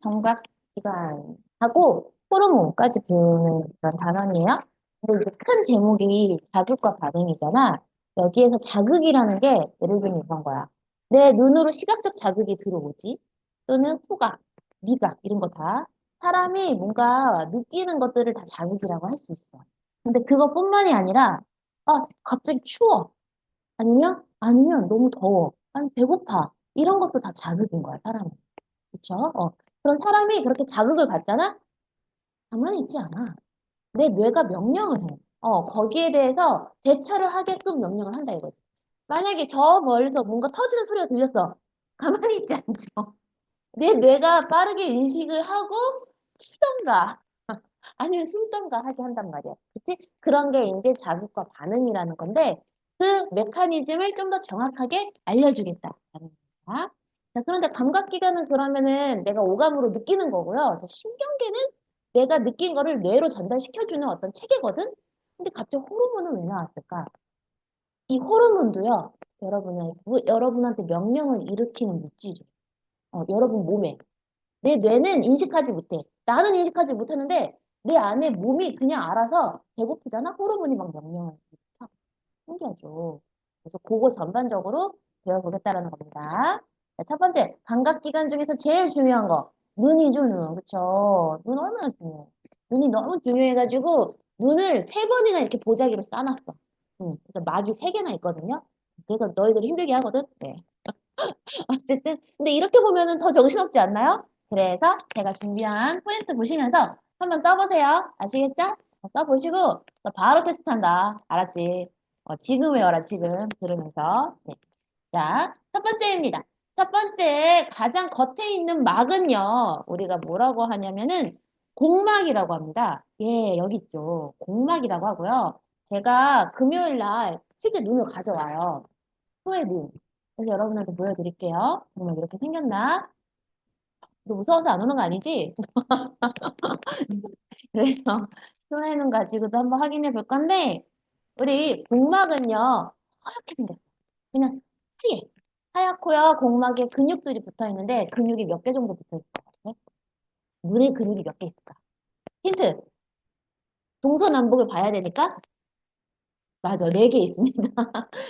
감각기관하고 호르몬까지 배우는 그런 단원이에요. 근데 이제 큰 제목이 자극과 반응이잖아. 여기에서 자극이라는 게 예를 들면 이런 거야. 내 눈으로 시각적 자극이 들어오지. 또는 후각, 미각 이런 거 다. 사람이 뭔가 느끼는 것들을 다 자극이라고 할 수 있어. 근데 그것뿐만이 아니라 갑자기 추워. 아니면 너무 더워. 아니, 배고파. 이런 것도 다 자극인 거야, 사람은. 그쵸? 그럼 사람이 그렇게 자극을 받잖아? 가만히 있지 않아. 내 뇌가 명령을 해. 거기에 대해서 대처를 하게끔 명령을 한다 이거지. 만약에 저 멀리서 뭔가 터지는 소리가 들렸어. 가만히 있지 않죠. 내 뇌가 빠르게 인식을 하고 튀던가 아니면 숨던가 하게 한단 말이야. 그치? 그런 게 이제 자극과 반응이라는 건데 그 메커니즘을 좀 더 정확하게 알려주겠다라는 거야. 자, 그런데 감각기관은 그러면은 내가 오감으로 느끼는 거고요. 저 신경계는 내가 느낀 거를 뇌로 전달시켜주는 어떤 체계거든? 근데 갑자기 호르몬은 왜 나왔을까? 이 호르몬도요, 여러분한테 명령을 일으키는 물질이에요. 여러분 몸에. 내 뇌는 인식하지 못해. 나는 인식하지 못하는데 내 안에 몸이 그냥 알아서 배고프잖아? 호르몬이 막 명령을 탁 신기하죠. 그래서 그거 전반적으로 배워보겠다라는 겁니다. 자, 첫 번째, 감각기관 중에서 제일 중요한 거. 눈이죠, 눈. 그쵸? 눈 얼마나 중요해. 눈이 너무 중요해가지고 눈을 세 번이나 이렇게 보자기로 싸놨어. 그래서 막이 세 개나 있거든요. 그래서 너희들 힘들게 하거든. 네. 어쨌든 근데 이렇게 보면은 더 정신없지 않나요? 그래서 제가 준비한 프린트 보시면서 한번 써보세요. 아시겠죠? 써보시고 너 바로 테스트한다. 알았지? 지금 외워라 지금 들으면서. 네. 자, 첫 번째입니다. 첫 번째 가장 겉에 있는 막은요. 우리가 뭐라고 하냐면은 공막이라고 합니다. 예, 여기 있죠. 공막이라고 하고요. 제가 금요일 날 실제 눈을 가져와요. 소의 눈. 그래서 여러분한테 보여드릴게요. 정말 이렇게 생겼나? 너 무서워서 안 오는 거 아니지? 그래서 소의 눈 가지고도 한번 확인해 볼 건데, 우리 공막은요, 하얗게 생겼어. 그냥 하얘. 하얗고요, 공막에 근육들이 붙어 있는데, 근육이 몇 개 정도 붙어 있을 것 같아? 눈에 근육이 몇 개 있을까? 힌트. 동서남북을 봐야 되니까? 맞아, 네 개 있습니다.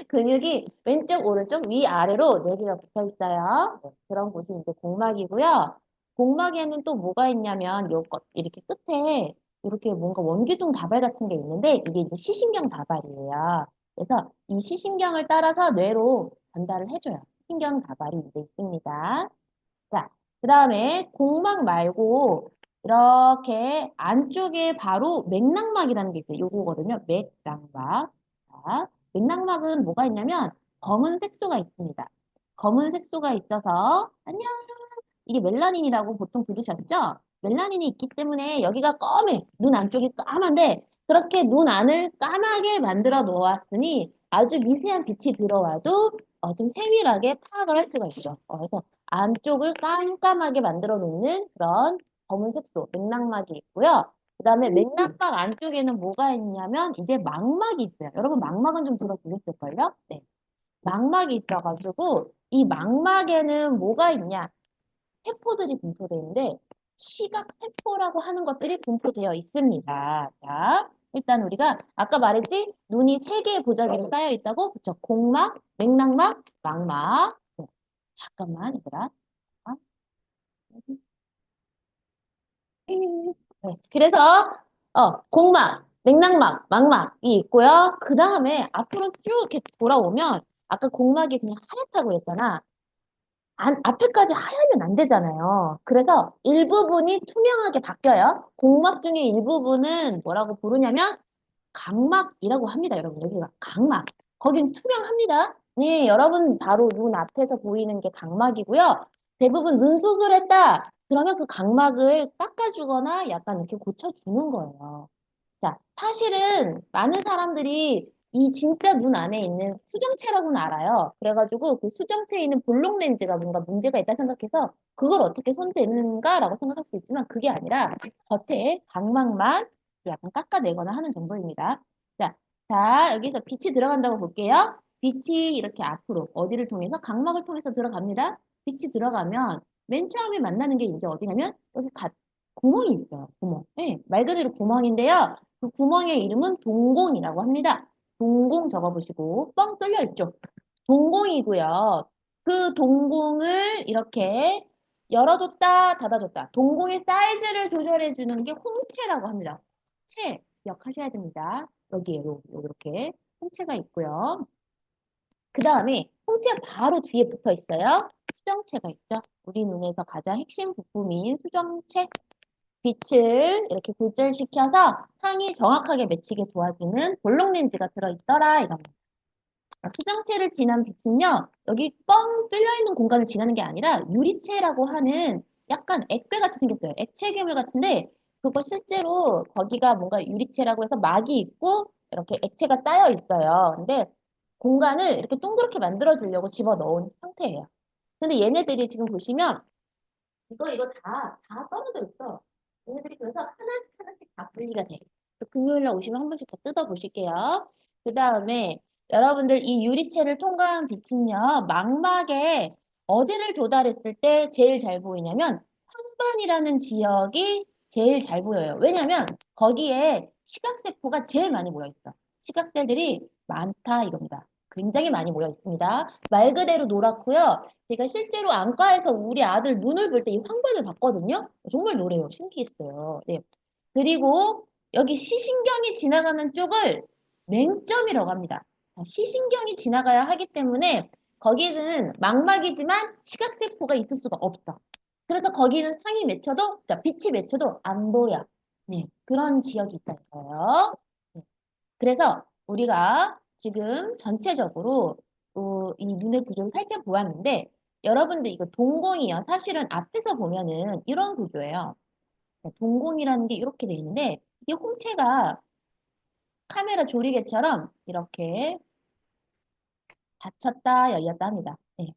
근육이 왼쪽, 오른쪽, 위, 아래로 네 개가 붙어 있어요. 네, 그런 곳이 이제 공막이고요. 공막에는 또 뭐가 있냐면 이렇게 끝에 이렇게 뭔가 원기둥 다발 같은 게 있는데 이게 이제 시신경 다발이에요. 그래서 이 시신경을 따라서 뇌로 전달을 해줘요. 신경 다발이 이제 있습니다. 자, 그 다음에 공막 말고 이렇게 안쪽에 바로 맥락막이라는 게 있어요. 요거거든요. 맥락막. 자, 맥락막은 뭐가 있냐면 검은 색소가 있습니다. 검은 색소가 있어서 안녕. 이게 멜라닌이라고 보통 들으셨죠? 멜라닌이 있기 때문에 여기가 검해. 눈 안쪽이 까만데 그렇게 눈 안을 까맣게 만들어 놓았으니 아주 미세한 빛이 들어와도 좀 세밀하게 파악을 할 수가 있죠. 그래서 안쪽을 깜깜하게 만들어 놓는 그런 검은 색소, 맥락막이 있고요. 그 다음에 맥락막 안쪽에는 뭐가 있냐면 이제 망막이 있어요. 여러분 망막은 좀 들어보셨을걸요? 네. 망막이 있어가지고 이 망막에는 뭐가 있냐? 세포들이 분포되어 있는데 시각세포라고 하는 것들이 분포되어 있습니다. 자, 일단 우리가 아까 말했지? 눈이 세 개의 보자기로 쌓여 있다고? 그쵸? 공막, 맥락막, 망막. 네, 잠깐만, 얘들아. 아, 네, 그래서 공막, 맥락막, 망막이 있고요. 그 다음에 앞으로 쭉 이렇게 돌아오면 아까 공막이 그냥 하얗다고 그랬잖아. 앞에까지 하얗면 안 되잖아요. 그래서 일부분이 투명하게 바뀌어요. 공막 중에 일부분은 뭐라고 부르냐면 각막이라고 합니다, 여러분. 여기가 각막. 거긴 투명합니다. 네, 여러분 바로 눈 앞에서 보이는 게 각막이고요. 대부분 눈 수술했다. 그러면 그 각막을 깎아주거나 약간 이렇게 고쳐주는 거예요. 자, 사실은 많은 사람들이 이 진짜 눈 안에 있는 수정체라고는 알아요. 그래가지고 그 수정체에 있는 볼록 렌즈가 뭔가 문제가 있다 생각해서 그걸 어떻게 손대는가라고 생각할 수 있지만 그게 아니라 겉에 각막만 약간 깎아내거나 하는 정도입니다. 자, 여기서 빛이 들어간다고 볼게요. 빛이 이렇게 앞으로 어디를 통해서 각막을 통해서 들어갑니다. 빛이 들어가면 맨 처음에 만나는 게 이제 어디냐면 여기 구멍이 있어요. 구멍. 네, 말 그대로 구멍인데요. 그 구멍의 이름은 동공이라고 합니다. 동공 적어보시고 뻥 뚫려 있죠. 동공이고요. 그 동공을 이렇게 열어줬다, 닫아줬다. 동공의 사이즈를 조절해 주는 게 홍채라고 합니다. 홍채 기억하셔야 됩니다. 여기에 이렇게 홍채가 있고요. 그 다음에 홍채 바로 뒤에 붙어 있어요. 수정체가 있죠. 우리 눈에서 가장 핵심 부품인 수정체. 빛을 이렇게 굴절시켜서 상이 정확하게 맺히게 도와주는 볼록 렌즈가 들어있더라. 이런 거. 수정체를 지난 빛은요, 여기 뻥 뚫려 있는 공간을 지나는 게 아니라 유리체라고 하는 약간 액괴 같이 생겼어요. 액체 괴물 같은데, 그거 실제로 거기가 뭔가 유리체라고 해서 막이 있고, 이렇게 액체가 쌓여 있어요. 근데 공간을 이렇게 동그랗게 만들어 주려고 집어 넣은 형태예요. 근데 얘네들이 지금 보시면, 이거 다 떨어져 있어. 얘네들이 그래서 하나씩 하나씩 다 분리가 돼. 금요일 날 오시면 한 번씩 더 뜯어 보실게요. 그 다음에 여러분들 이 유리체를 통과한 빛은요, 망막에 어디를 도달했을 때 제일 잘 보이냐면 황반이라는 지역이 제일 잘 보여요. 왜냐면 거기에 시각세포가 제일 많이 모여 있어. 시각셀들이 많다 이겁니다. 굉장히 많이 모여 있습니다. 말 그대로 노랗고요. 제가 실제로 안과에서 우리 아들 눈을 볼 때 이 황반을 봤거든요. 정말 노래요. 신기했어요. 네. 그리고 여기 시신경이 지나가는 쪽을 맹점이라고 합니다. 시신경이 지나가야 하기 때문에 거기는 망막이지만 시각세포가 있을 수가 없어. 그래서 거기는 상이 맺혀도, 그러니까 빛이 맺혀도 안 보여. 네, 그런 지역이 있다는 거예요. 네. 그래서 우리가 지금 전체적으로 이 눈의 구조를 살펴보았는데 여러분들 이거 동공이요. 사실은 앞에서 보면은 이런 구조예요. 동공이라는 게 이렇게 돼 있는데 이게 홍채가 카메라 조리개처럼 이렇게 닫혔다 열렸다 합니다. 네.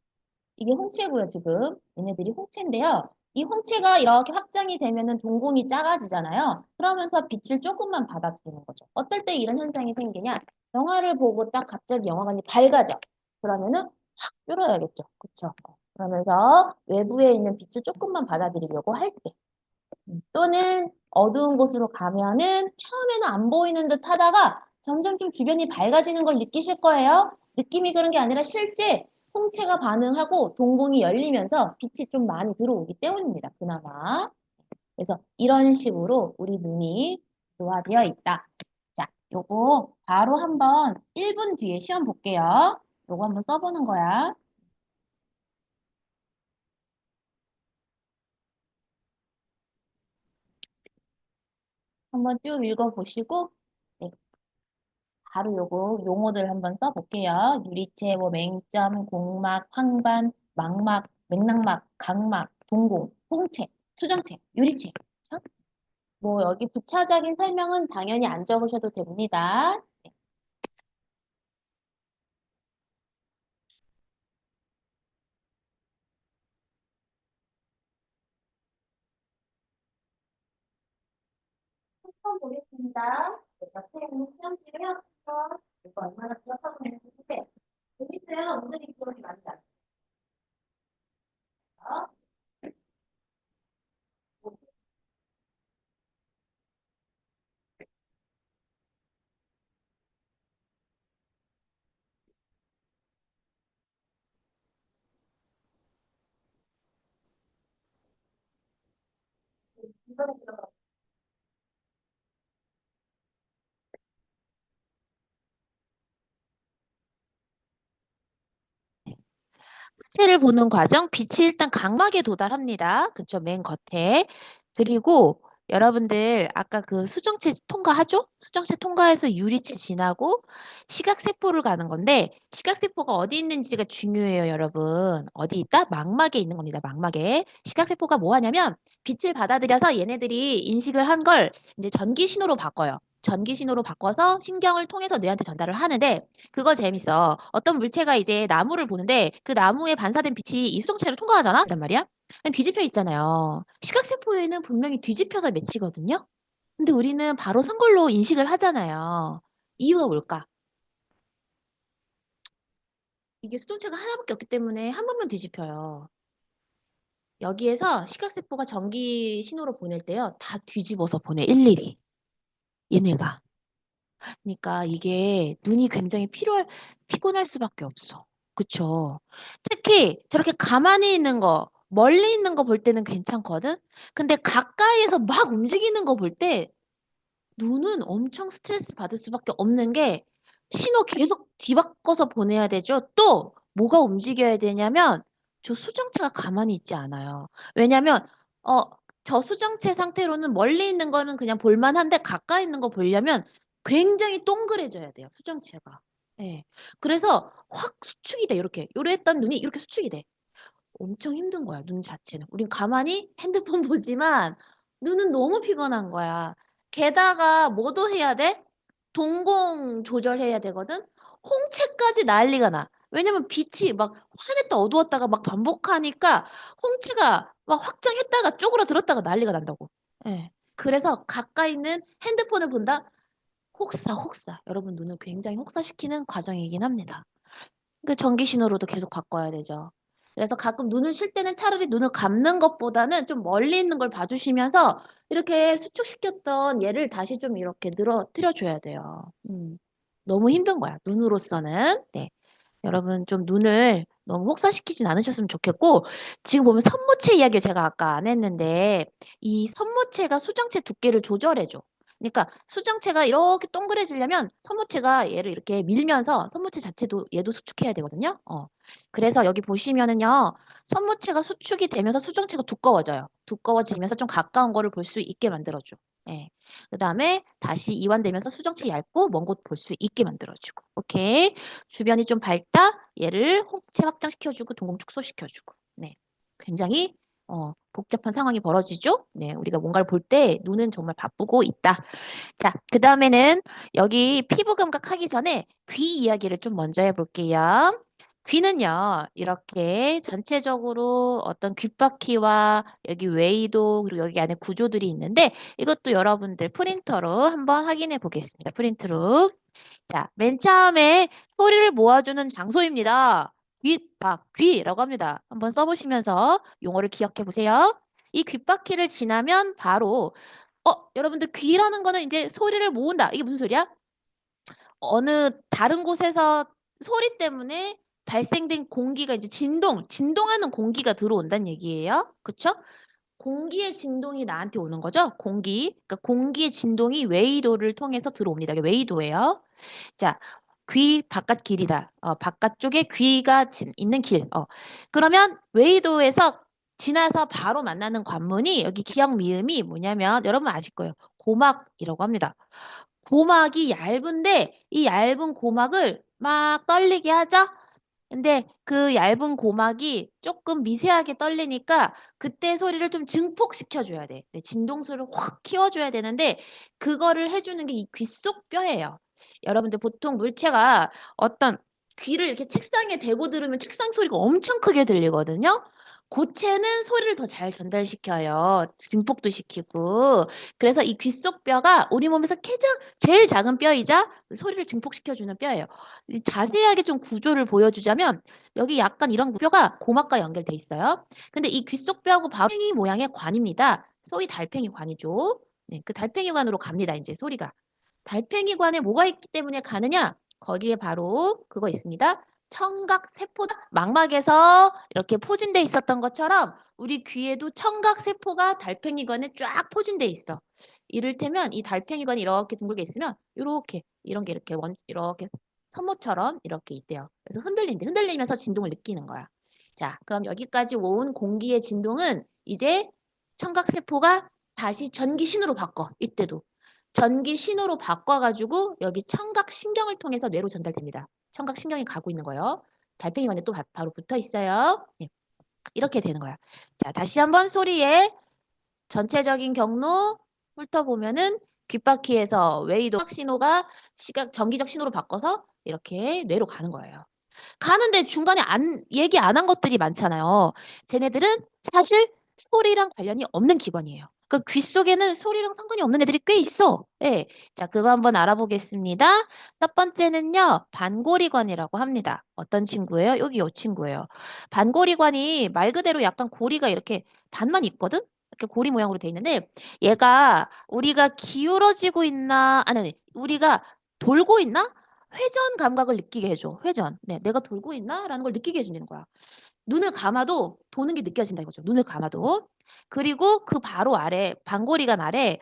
이게 홍채고요, 지금. 얘네들이 홍채인데요. 이 홍채가 이렇게 확장이 되면은 동공이 작아지잖아요. 그러면서 빛을 조금만 받아들이는 거죠. 어떨 때 이런 현상이 생기냐? 영화를 보고 딱 갑자기 영화관이 밝아져. 그러면은 확 줄어야겠죠. 그쵸? 그러면서 외부에 있는 빛을 조금만 받아들이려고 할 때. 또는 어두운 곳으로 가면은 처음에는 안 보이는 듯 하다가 점점 좀 주변이 밝아지는 걸 느끼실 거예요. 느낌이 그런 게 아니라 실제 홍채가 반응하고 동공이 열리면서 빛이 좀 많이 들어오기 때문입니다. 그나마. 그래서 이런 식으로 우리 눈이 조화되어 있다. 자, 요거 바로 한번 1분 뒤에 시험 볼게요. 요거 한번 써보는 거야. 한번 쭉 읽어보시고 네, 바로 요거 용어들 한번 써볼게요. 유리체, 뭐 맹점, 공막, 황반, 망막, 맥락막, 각막, 동공, 홍채, 수정체, 유리체. 그쵸? 뭐 여기 부차적인 설명은 당연히 안 적으셔도 됩니다. 한번 보겠습니다. 옆에 있는 시험지를요. 이거 얼마나 기억하고 있는지 재밌어요. 오늘이 기억이 많이 나요. 이거는 색채를 보는 과정, 빛이 일단 각막에 도달합니다. 그쵸, 맨 겉에. 그리고 여러분들 아까 그 수정체 통과하죠? 수정체 통과해서 유리체 지나고 시각세포를 가는 건데 시각세포가 어디 있는지가 중요해요, 여러분. 어디 있다? 망막에 있는 겁니다. 망막에. 시각세포가 뭐 하냐면 빛을 받아들여서 얘네들이 인식을 한 걸 이제 전기 신호로 바꿔요. 전기 신호로 바꿔서 신경을 통해서 뇌한테 전달을 하는데 그거 재밌어. 어떤 물체가 이제 나무를 보는데 그 나무에 반사된 빛이 이 수정체를 통과하잖아? 단 말이야. 뒤집혀 있잖아요. 시각세포에는 분명히 뒤집혀서 맺히거든요. 근데 우리는 바로 선 걸로 인식을 하잖아요. 이유가 뭘까? 이게 수정체가 하나밖에 없기 때문에 한 번만 뒤집혀요. 여기에서 시각세포가 전기 신호로 보낼 때요. 다 뒤집어서 보내, 일일이. 얘네가. 그러니까 이게 눈이 굉장히 피곤할 수밖에 없어. 그쵸? 특히 저렇게 가만히 있는 거, 멀리 있는 거 볼 때는 괜찮거든? 근데 가까이에서 막 움직이는 거 볼 때 눈은 엄청 스트레스 받을 수밖에 없는 게 신호 계속 뒤바꿔서 보내야 되죠. 또 뭐가 움직여야 되냐면 저 수정체가 가만히 있지 않아요. 왜냐면 어, 저 수정체 상태로는 멀리 있는 거는 그냥 볼만한데 가까이 있는 거 보려면 굉장히 동그래져야 돼요. 수정체가. 예. 그래서 확 수축이 돼. 이렇게. 요래 했던 눈이 이렇게 수축이 돼. 엄청 힘든 거야, 눈 자체는. 우린 가만히 핸드폰 보지만 눈은 너무 피곤한 거야. 게다가 뭐도 해야 돼? 동공 조절해야 되거든? 홍채까지 난리가 나. 왜냐면 빛이 막 환했다 어두웠다가 막 반복하니까 홍채가 막 확장했다가 쪼그라들었다가 난리가 난다고. 예. 그래서 가까이 있는 핸드폰을 본다? 혹사. 여러분 눈을 굉장히 혹사시키는 과정이긴 합니다. 그 전기 신호로도 계속 바꿔야 되죠. 그래서 가끔 눈을 쉴 때는 차라리 눈을 감는 것보다는 좀 멀리 있는 걸 봐주시면서 이렇게 수축시켰던 얘를 다시 좀 이렇게 늘어뜨려 줘야 돼요. 너무 힘든 거야, 눈으로서는. 네. 여러분 좀 눈을 너무 혹사시키진 않으셨으면 좋겠고 지금 보면 선무체 이야기를 제가 아까 안 했는데 이 선무체가 수정체 두께를 조절해줘. 그러니까 수정체가 이렇게 동그래지려면 선무체가 얘를 이렇게 밀면서 선무체 자체도 얘도 수축해야 되거든요. 그래서 여기 보시면은요. 선무체가 수축이 되면서 수정체가 두꺼워져요. 두꺼워지면서 좀 가까운 거를 볼 수 있게 만들어줘. 예. 그다음에 다시 이완되면서 수정체 얇고 먼 곳 볼 수 있게 만들어주고. 오케이. 주변이 좀 밝다. 얘를 홍채 확장시켜주고 동공 축소시켜주고. 네. 굉장히 복잡한 상황이 벌어지죠. 네, 우리가 뭔가를 볼 때 눈은 정말 바쁘고 있다. 자, 그 다음에는 여기 피부 감각하기 전에 귀 이야기를 좀 먼저 해볼게요. 귀는요, 이렇게 전체적으로 어떤 귓바퀴와 여기 웨이도 그리고 여기 안에 구조들이 있는데 이것도 여러분들 프린터로 한번 확인해 보겠습니다. 프린트로. 자, 맨 처음에 소리를 모아주는 장소입니다. 귓바퀴라고 합니다. 한번 써보시면서 용어를 기억해 보세요. 이 귓바퀴를 지나면 바로 여러분들 귀라는 거는 이제 소리를 모은다. 이게 무슨 소리야? 어느 다른 곳에서 소리 때문에 발생된 공기가 이제 진동하는 공기가 들어온다는 얘기예요. 그쵸? 공기의 진동이 나한테 오는 거죠. 그러니까 공기의 진동이 웨이도를 통해서 들어옵니다. 이게 웨이도예요. 자, 귀 바깥 길이다. 바깥쪽에 귀가 있는 길. 그러면 웨이도에서 지나서 바로 만나는 관문이 여기 기역 미음이 뭐냐면 여러분 아실 거예요. 고막이라고 합니다. 고막이 얇은데 이 얇은 고막을 막 떨리게 하죠. 근데 그 얇은 고막이 조금 미세하게 떨리니까 그때 소리를 좀 증폭시켜 줘야 돼. 네, 진동수를 확 키워줘야 되는데 그거를 해주는 게 이 귀 속 뼈예요. 여러분들 보통 물체가 어떤 귀를 이렇게 책상에 대고 들으면 책상 소리가 엄청 크게 들리거든요. 고체는 소리를 더 잘 전달시켜요. 증폭도 시키고. 그래서 이 귀 속 뼈가 우리 몸에서 가장 제일 작은 뼈이자 소리를 증폭시켜주는 뼈예요. 자세하게 좀 구조를 보여주자면 여기 약간 이런 뼈가 고막과 연결돼 있어요. 근데 이 귀 속 뼈하고 바로 달팽이 모양의 관입니다. 소위 달팽이 관이죠. 네, 그 달팽이 관으로 갑니다. 이제 소리가. 달팽이 관에 뭐가 있기 때문에 가느냐? 거기에 바로 그거 있습니다. 청각 세포다. 망막에서 이렇게 포진돼 있었던 것처럼 우리 귀에도 청각 세포가 달팽이 관에 쫙 포진돼 있어. 이를테면 이 달팽이 관이 이렇게 둥글게 있으면 이렇게 이런 게 이렇게 이렇게 선모처럼 이렇게 있대요. 그래서 흔들리면서 진동을 느끼는 거야. 자, 그럼 여기까지 온 공기의 진동은 이제 청각 세포가 다시 전기 신호로 바꿔. 이때도. 전기 신호로 바꿔가지고 여기 청각 신경을 통해서 뇌로 전달됩니다. 청각 신경이 가고 있는 거예요. 달팽이관에 또 바로 붙어 있어요. 네, 이렇게 되는 거야. 자, 다시 한번 소리의 전체적인 경로 훑어보면은 귓바퀴에서 웨이도 신호가 전기적 신호로 바꿔서 이렇게 뇌로 가는 거예요. 가는데 중간에 얘기 안 한 것들이 많잖아요. 쟤네들은 사실 소리랑 관련이 없는 기관이에요. 그 귀 속에는 소리랑 상관이 없는 애들이 꽤 있어. 예. 자, 그거 한번 알아보겠습니다. 첫 번째는요, 반고리관이라고 합니다. 어떤 친구예요? 여기 이 친구예요. 반고리관이 말 그대로 약간 고리가 이렇게 반만 있거든? 이렇게 고리 모양으로 돼 있는데, 얘가 우리가 기울어지고 있나, 아니, 우리가 돌고 있나? 회전 감각을 느끼게 해줘. 회전. 네, 내가 돌고 있나? 라는 걸 느끼게 해주는 거야. 눈을 감아도 도는 게 느껴진다 이거죠. 눈을 감아도. 그리고 그 바로 아래, 반고리관 아래,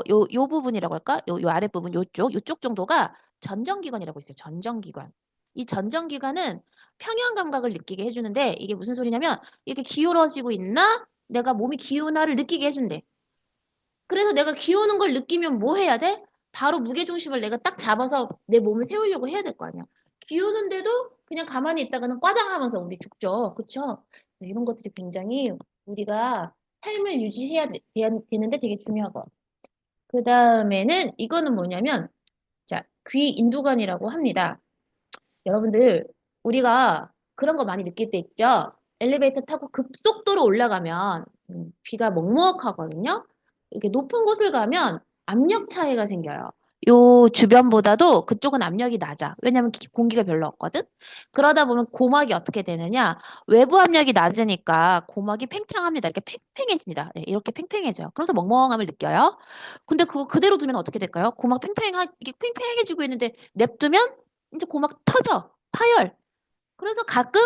요 부분이라고 할까? 요 아랫부분, 요쪽 정도가 전정기관이라고 있어요. 전정기관. 이 전정기관은 평형 감각을 느끼게 해주는데, 이게 무슨 소리냐면, 이게 기울어지고 있나? 내가 몸이 기우나를 느끼게 해준대. 그래서 내가 기우는 걸 느끼면 뭐 해야 돼? 바로 무게중심을 내가 딱 잡아서 내 몸을 세우려고 해야 될 거 아니야. 기우는데도 그냥 가만히 있다가는 꽈당하면서 우리 죽죠. 그쵸? 네, 이런 것들이 굉장히 우리가 삶을 유지해야 되는데 되게 중요하고. 그 다음에는 이거는 뭐냐면, 자, 귀 인두관이라고 합니다. 여러분들, 우리가 그런 거 많이 느낄 때 있죠? 엘리베이터 타고 급속도로 올라가면 귀가 먹먹하거든요? 이렇게 높은 곳을 가면 압력 차이가 생겨요. 요 주변보다도 그쪽은 압력이 낮아. 왜냐면 공기가 별로 없거든? 그러다 보면 고막이 어떻게 되느냐? 외부 압력이 낮으니까 고막이 팽창합니다. 이렇게 팽팽해집니다. 네, 이렇게 팽팽해져요. 그래서 멍멍함을 느껴요. 근데 그거 그대로 두면 어떻게 될까요? 고막 이게 팽팽해지고 있는데 냅두면 이제 고막 터져. 파열. 그래서 가끔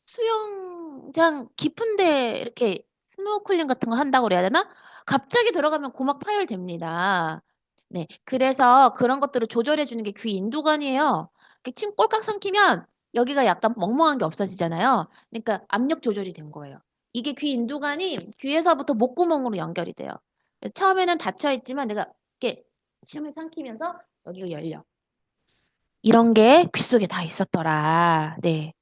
수영장 깊은데 이렇게 스노클링 같은 거 한다고 그래야 되나? 갑자기 들어가면 고막 파열됩니다. 네. 그래서 그런 것들을 조절해 주는 게 귀 인두관이에요. 이렇게 침 꼴깍 삼키면 여기가 약간 멍멍한 게 없어지잖아요. 그러니까 압력 조절이 된 거예요. 이게 귀 인두관이 귀에서부터 목구멍으로 연결이 돼요. 처음에는 닫혀 있지만 내가 이렇게 침을 삼키면서 여기가 열려. 이런 게 귀 속에 다 있었더라. 네.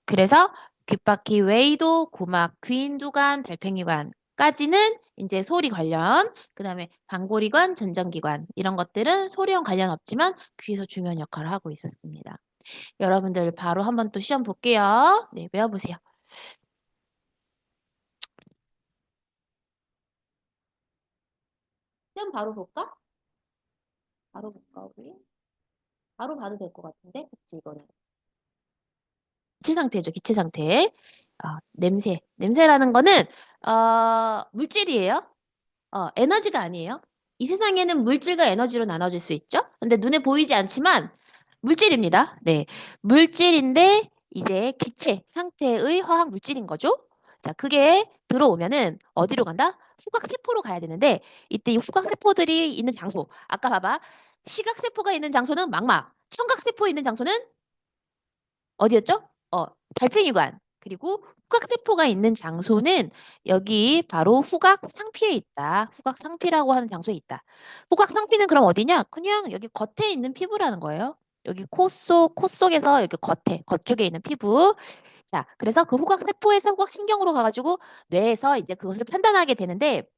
그래서 귓바퀴 외이도, 고막, 귀인두관, 달팽이관까지는 이제 소리 관련, 그 다음에 방고리관, 전정기관 이런 것들은 소리랑 관련 없지만 귀에서 중요한 역할을 하고 있었습니다. 여러분들 바로 한번 또 시험 볼게요. 네, 외워보세요. 시험 바로 볼까? 바로 볼까, 우리? 바로 봐도 될 것 같은데? 그치, 이거는. 기체 상태죠, 기체 상태. 냄새. 냄새라는 거는, 물질이에요. 에너지가 아니에요. 이 세상에는 물질과 에너지로 나눠질 수 있죠? 근데 눈에 보이지 않지만 물질입니다. 네. 물질인데 이제 기체 상태의 화학 물질인 거죠. 자, 그게 들어오면은 어디로 간다? 후각세포로 가야 되는데 이때 이 후각세포들이 있는 장소. 아까 봐봐. 시각세포가 있는 장소는 망막. 청각세포 있는 장소는 어디였죠? 달팽이관. 그리고 후각세포가 있는 장소는 여기 바로 후각상피에 있다. 후각상피라고 하는 장소에 있다. 후각상피는 그럼 어디냐? 그냥 여기 겉에 있는 피부라는 거예요. 여기 코 속에서 여기 겉쪽에 있는 피부. 자, 그래서 그 후각세포에서 후각신경으로 가가지고 뇌에서 이제 그것을 판단하게 되는데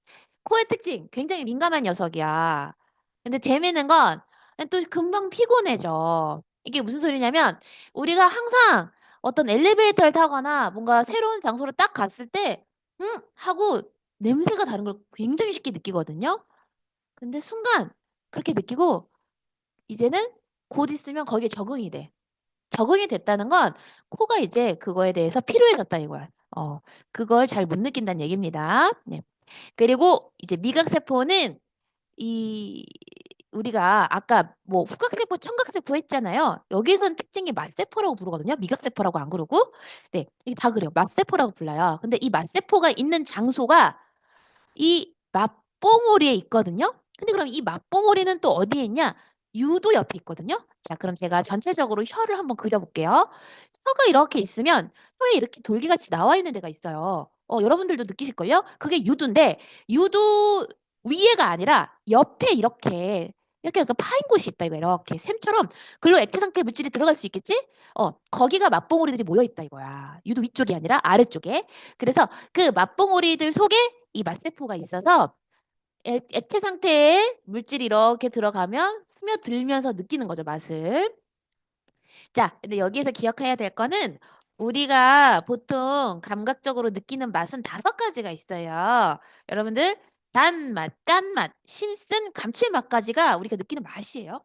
코의 특징, 굉장히 민감한 녀석이야. 근데 재미있는 건 또 금방 피곤해져. 이게 무슨 소리냐면 우리가 항상 어떤 엘리베이터를 타거나 뭔가 새로운 장소로 딱 갔을 때, 하고 냄새가 다른 걸 굉장히 쉽게 느끼거든요. 근데 순간 그렇게 느끼고 이제는 곧 있으면 거기에 적응이 돼. 적응이 됐다는 건 코가 이제 그거에 대해서 피로해졌다 이거야. 그걸 잘 못 느낀다는 얘기입니다. 네. 그리고 이제 미각세포는 이 우리가 아까 뭐 후각세포, 청각세포 했잖아요. 여기선 특징이 맛세포라고 부르거든요. 미각세포라고 안 부르고. 네, 이게 다 그래요. 맛세포라고 불러요. 근데 이 맛세포가 있는 장소가 이 맛봉오리에 있거든요. 근데 그럼 이 맛봉오리는 또 어디에 있냐? 유두 옆에 있거든요. 자, 그럼 제가 전체적으로 혀를 한번 그려볼게요. 혀가 이렇게 있으면 혀에 이렇게 돌기같이 나와 있는 데가 있어요. 여러분들도 느끼실걸요? 그게 유두인데 유두 위에가 아니라 옆에 이렇게 그 파인 곳이 있다 이거 이렇게 샘처럼 글로 액체 상태 물질이 들어갈 수 있겠지? 거기가 맛봉오리들이 모여 있다 이거야. 유두 위쪽이 아니라 아래쪽에. 그래서 그 맛봉오리들 속에 이 맛세포가 있어서 액체 상태의 물질이 이렇게 들어가면 스며들면서 느끼는 거죠, 맛을. 자, 근데 여기에서 기억해야 될 거는 우리가 보통 감각적으로 느끼는 맛은 5가지가 있어요. 여러분들 단맛, 짠맛, 신쓴 감칠맛까지가 우리가 느끼는 맛이에요.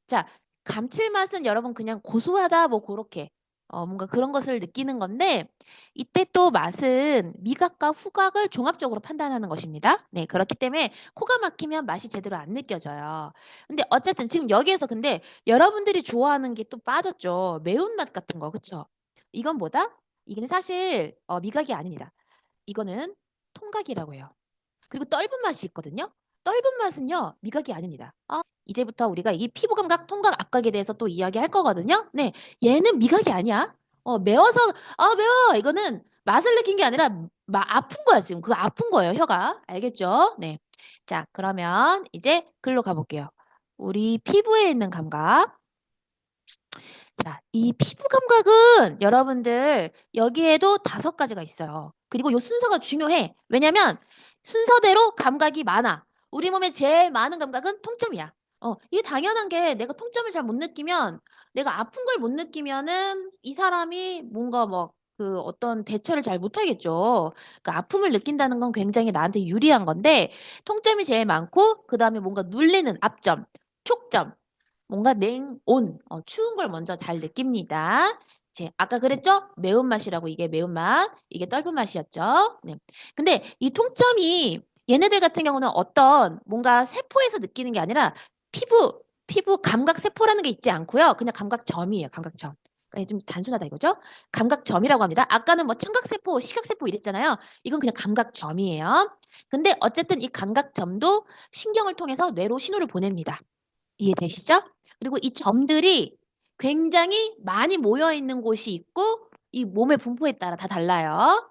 자, 감칠맛은 여러분 그냥 고소하다 뭐 그렇게 뭔가 그런 것을 느끼는 건데 이때 또 맛은 미각과 후각을 종합적으로 판단하는 것입니다. 네, 그렇기 때문에 코가 막히면 맛이 제대로 안 느껴져요. 근데 어쨌든 지금 여기에서 근데 여러분들이 좋아하는 게 또 빠졌죠. 매운맛 같은 거, 그쵸? 이건 뭐다? 이게 사실 미각이 아닙니다. 이거는 통각이라고 해요. 그리고 떫은 맛이 있거든요. 떫은 맛은요, 미각이 아닙니다. 이제부터 우리가 이 피부 감각, 통각, 악각에 대해서 또 이야기할 거거든요. 네, 얘는 미각이 아니야. 매워서 매워. 이거는 맛을 느낀 게 아니라 아픈 거야 지금. 그 아픈 거예요, 혀가. 알겠죠? 네. 자, 그러면 이제 글로 가볼게요. 우리 피부에 있는 감각. 자, 이 피부 감각은 여러분들 여기에도 5가지가 있어요. 그리고 요 순서가 중요해. 왜냐면 순서대로 감각이 많아. 우리 몸에 제일 많은 감각은 통점이야. 이게 당연한 게 내가 통점을 잘 못 느끼면 내가 아픈 걸 못 느끼면은 이 사람이 뭔가 뭐 그 어떤 대처를 잘 못하겠죠. 그러니까 아픔을 느낀다는 건 굉장히 나한테 유리한 건데 통점이 제일 많고 그다음에 뭔가 눌리는 압점, 촉점, 뭔가 냉온, 추운 걸 먼저 잘 느낍니다. 아까 그랬죠? 매운맛이라고 이게 매운맛, 이게 떫은 맛이었죠. 네. 근데 이 통점이 얘네들 같은 경우는 어떤 뭔가 세포에서 느끼는 게 아니라 피부 감각 세포라는 게 있지 않고요. 그냥 감각점이에요. 감각점. 그러니까 좀 단순하다 이거죠? 감각점이라고 합니다. 아까는 뭐 청각세포, 시각세포 이랬잖아요. 이건 그냥 감각점이에요. 근데 어쨌든 이 감각점도 신경을 통해서 뇌로 신호를 보냅니다. 이해되시죠? 그리고 이 점들이 굉장히 많이 모여 있는 곳이 있고 이 몸의 분포에 따라 다 달라요.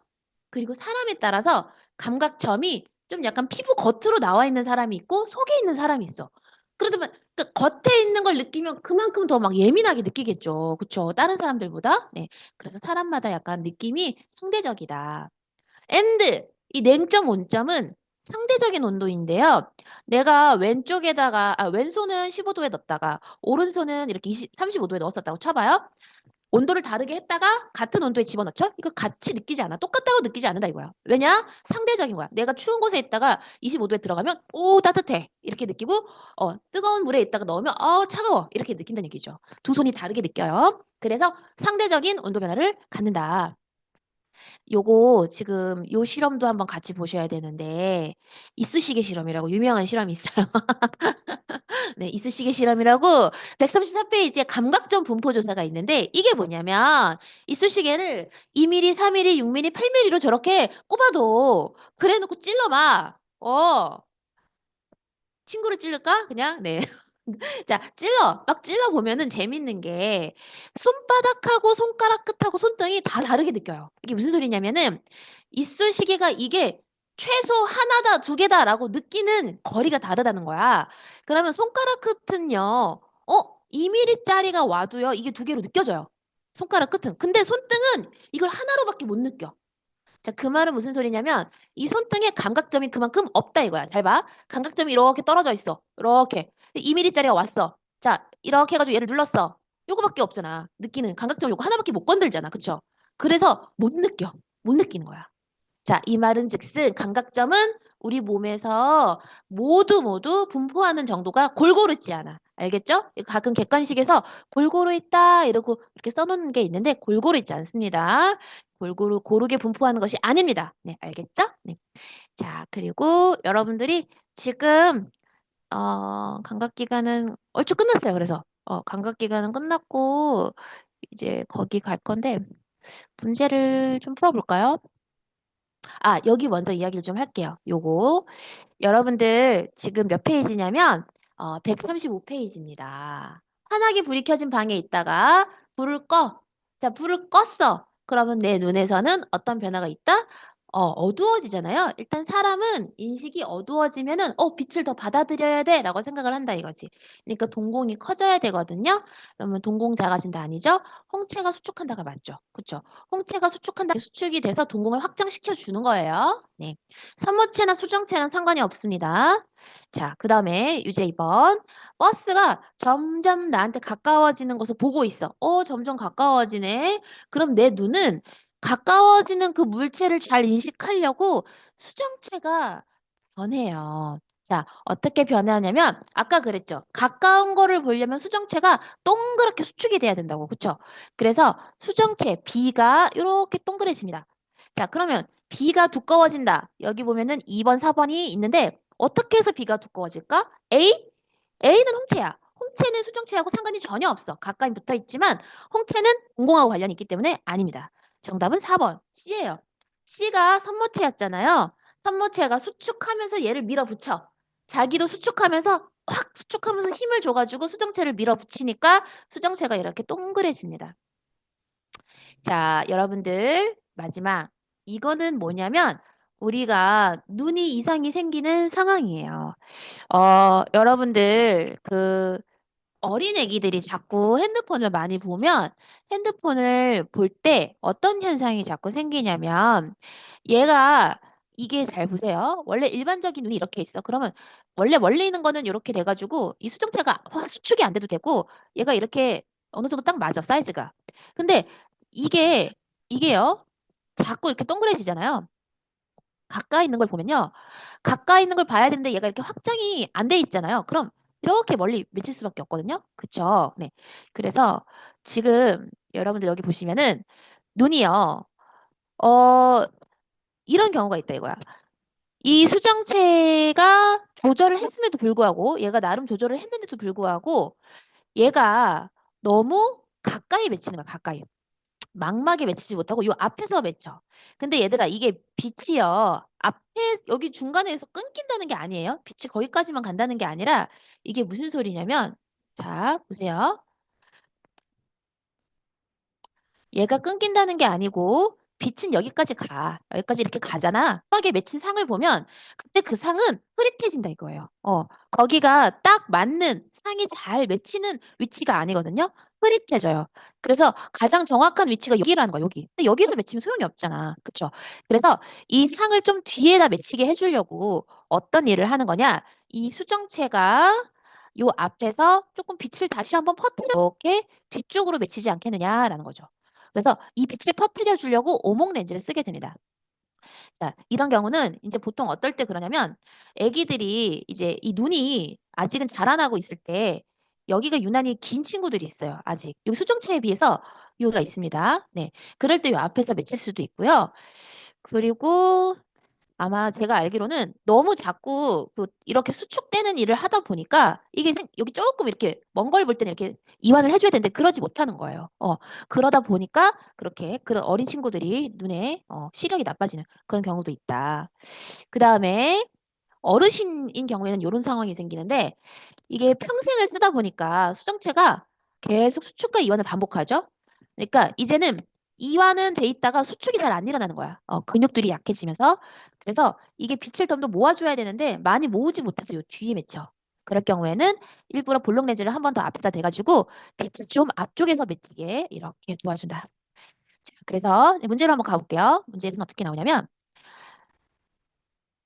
그리고 사람에 따라서 감각점이 좀 약간 피부 겉으로 나와 있는 사람이 있고 속에 있는 사람이 있어. 그러면 그 겉에 있는 걸 느끼면 그만큼 더 막 예민하게 느끼겠죠. 그쵸? 다른 사람들보다. 네. 그래서 사람마다 약간 느낌이 상대적이다. and 이 냉점 온점은 상대적인 온도인데요. 내가 왼손은 15도에 넣었다가 오른손은 이렇게 35도에 넣었었다고 쳐봐요. 온도를 다르게 했다가 같은 온도에 집어넣죠? 이거 같이 느끼지 않아. 똑같다고 느끼지 않는다 이거야. 왜냐? 상대적인 거야. 내가 추운 곳에 있다가 25도에 들어가면 오 따뜻해 이렇게 느끼고 뜨거운 물에 있다가 넣으면 차가워 이렇게 느낀다는 얘기죠. 두 손이 다르게 느껴요. 그래서 상대적인 온도 변화를 갖는다. 요거 지금 요 실험도 한번 같이 보셔야 되는데 이쑤시개 실험이라고 유명한 실험이 있어요. 네, 이쑤시개 실험이라고 133페이지에 감각점 분포 조사가 있는데 이게 뭐냐면 이쑤시개를 2mm, 4mm, 6mm, 8mm로 저렇게 꼽아도 그래 놓고 찔러봐. 친구를 찌를까? 그냥 네. 자, 막 찔러 보면은 재밌는 게 손바닥하고 손가락 끝하고 손등이 다 다르게 느껴요. 이게 무슨 소리냐면은 이쑤시개가 이게 최소 하나다, 두 개다라고 느끼는 거리가 다르다는 거야. 그러면 손가락 끝은요, 2mm짜리가 와도요, 이게 두 개로 느껴져요. 손가락 끝은. 근데 손등은 이걸 하나로밖에 못 느껴. 자, 그 말은 무슨 소리냐면 이 손등에 감각점이 그만큼 없다 이거야. 잘 봐. 감각점이 이렇게 떨어져 있어. 이렇게. 2mm짜리가 왔어. 자, 이렇게 해가지고 얘를 눌렀어. 요거밖에 없잖아. 느끼는 감각점 요거 하나밖에 못 건들잖아. 그쵸? 그래서 못 느껴. 못 느끼는 거야. 자, 이 말은 즉슨 감각점은 우리 몸에서 모두 분포하는 정도가 골고루 있지 않아. 알겠죠? 가끔 객관식에서 골고루 있다 이러고 이렇게 써놓는 게 있는데 골고루 있지 않습니다. 골고루 고르게 분포하는 것이 아닙니다. 네, 알겠죠? 네. 자, 그리고 여러분들이 지금 감각기간은 얼추 끝났어요. 그래서 감각기간은 끝났고 이제 거기 갈 건데 문제를 좀 풀어볼까요? 여기 먼저 이야기를 좀 할게요. 요거. 여러분들 지금 몇 페이지냐면 135페이지입니다. 환하게 불이 켜진 방에 있다가 불을 꺼. 자, 불을 껐어. 그러면 내 눈에서는 어떤 변화가 있다? 어두워지잖아요. 일단 사람은 인식이 어두워지면은 빛을 더 받아들여야 돼라고 생각을 한다 이거지. 그러니까 동공이 커져야 되거든요. 그러면 동공 작아진다 아니죠? 홍채가 수축한다가 맞죠. 그렇죠? 홍채가 수축한다 수축이 돼서 동공을 확장시켜 주는 거예요. 네. 산모체나 수정체는 상관이 없습니다. 자, 그 다음에 유제 2번. 버스가 점점 나한테 가까워지는 것을 보고 있어. 점점 가까워지네. 그럼 내 눈은 가까워지는 그 물체를 잘 인식하려고 수정체가 변해요. 자, 어떻게 변하냐면 아까 그랬죠. 가까운 거를 보려면 수정체가 동그랗게 수축이 돼야 된다고. 그쵸? 그래서 수정체 B가 이렇게 동그래집니다. 자, 그러면 B가 두꺼워진다. 여기 보면은 2번, 4번이 있는데 어떻게 해서 B가 두꺼워질까? A? A는 홍채야. 홍채는 수정체하고 상관이 전혀 없어. 가까이 붙어 있지만 홍채는 공공하고 관련이 있기 때문에 아닙니다. 정답은 4번 C예요. C가 선모체였잖아요. 선모체가 수축하면서 얘를 밀어붙여. 자기도 수축하면서 확 수축하면서 힘을 줘가지고 수정체를 밀어붙이니까 수정체가 이렇게 동그래집니다. 자, 여러분들 마지막 이거는 뭐냐면 우리가 눈이 이상이 생기는 상황이에요. 여러분들 그 어린 애기들이 자꾸 핸드폰을 많이 보면 핸드폰을 볼 때 어떤 현상이 자꾸 생기냐면 얘가 이게 잘 보세요. 원래 일반적인 눈이 이렇게 있어. 그러면 원래 멀리 있는 거는 이렇게 돼가지고 이 수정체가 확 수축이 안 돼도 되고 얘가 이렇게 어느 정도 딱 맞아 사이즈가. 근데 이게 이게요 자꾸 이렇게 동그래지잖아요. 가까이 있는 걸 보면요. 가까이 있는 걸 봐야 되는데 얘가 이렇게 확장이 안 돼 있잖아요. 그럼 이렇게 멀리 맺힐 수밖에 없거든요. 그쵸? 네. 그래서 지금 여러분들 여기 보시면은 눈이요. 어, 이런 경우가 있다 이거야. 이 수정체가 조절을 했음에도 불구하고 얘가 나름 조절을 했는데도 불구하고 얘가 너무 가까이 맺히는 거야. 가까이. 망막에 맺히지 못하고 요 앞에서 맺혀. 근데 얘들아 이게 빛이요. 앞에 여기 중간에서 끊긴다는 게 아니에요. 빛이 거기까지만 간다는 게 아니라 이게 무슨 소리냐면 자, 보세요. 얘가 끊긴다는 게 아니고 빛은 여기까지 가. 여기까지 이렇게 가잖아. 빡에 맺힌 상을 보면 그때 그 상은 흐릿해진다 이거예요. 거기가 딱 맞는 상이 잘 맺히는 위치가 아니거든요. 흐릿해져요. 그래서 가장 정확한 위치가 여기라는 거야, 여기. 근데 여기서 맺히면 소용이 없잖아. 그쵸? 그래서 이 상을 좀 뒤에다 맺히게 해주려고 어떤 일을 하는 거냐? 이 수정체가 요 앞에서 조금 빛을 다시 한번 퍼뜨려 이렇게 뒤쪽으로 맺히지 않겠느냐라는 거죠. 그래서 이 빛을 퍼뜨려 주려고 오목 렌즈를 쓰게 됩니다. 자, 이런 경우는 이제 보통 어떨 때 그러냐면 아기들이 이제 이 눈이 아직은 자라나고 있을 때 여기가 유난히 긴 친구들이 있어요. 아직. 여기 수정체에 비해서 여기가 있습니다. 네. 그럴 때 요 앞에서 맺힐 수도 있고요. 그리고 아마 제가 알기로는 너무 자꾸 그 이렇게 수축되는 일을 하다 보니까 이게 여기 조금 이렇게 먼 걸 볼 때는 이렇게 이완을 해줘야 되는데 그러지 못하는 거예요. 그러다 보니까 그렇게 그런 어린 친구들이 눈에 시력이 나빠지는 그런 경우도 있다. 그 다음에 어르신인 경우에는 이런 상황이 생기는데 이게 평생을 쓰다 보니까 수정체가 계속 수축과 이완을 반복하죠. 그러니까 이제는 이완은 돼 있다가 수축이 잘 안 일어나는 거야. 근육들이 약해지면서. 그래서 이게 빛을 좀 더 모아줘야 되는데 많이 모으지 못해서 요 뒤에 맺혀. 그럴 경우에는 일부러 볼록 렌즈를 한 번 더 앞에다 대가지고 빛이 좀 앞쪽에서 맺히게 이렇게 도와준다. 자, 그래서 문제로 한번 가볼게요. 문제에서는 어떻게 나오냐면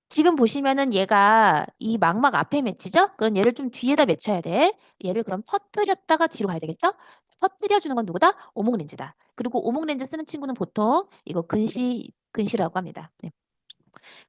지금 보시면은 얘가 이 망막 앞에 맺히죠? 그럼 얘를 좀 뒤에다 맺혀야 돼. 얘를 그럼 퍼뜨렸다가 뒤로 가야 되겠죠? 퍼뜨려 주는 건 누구다? 오목 렌즈다. 그리고 오목 렌즈 쓰는 친구는 보통 이거 근시라고 합니다. 네.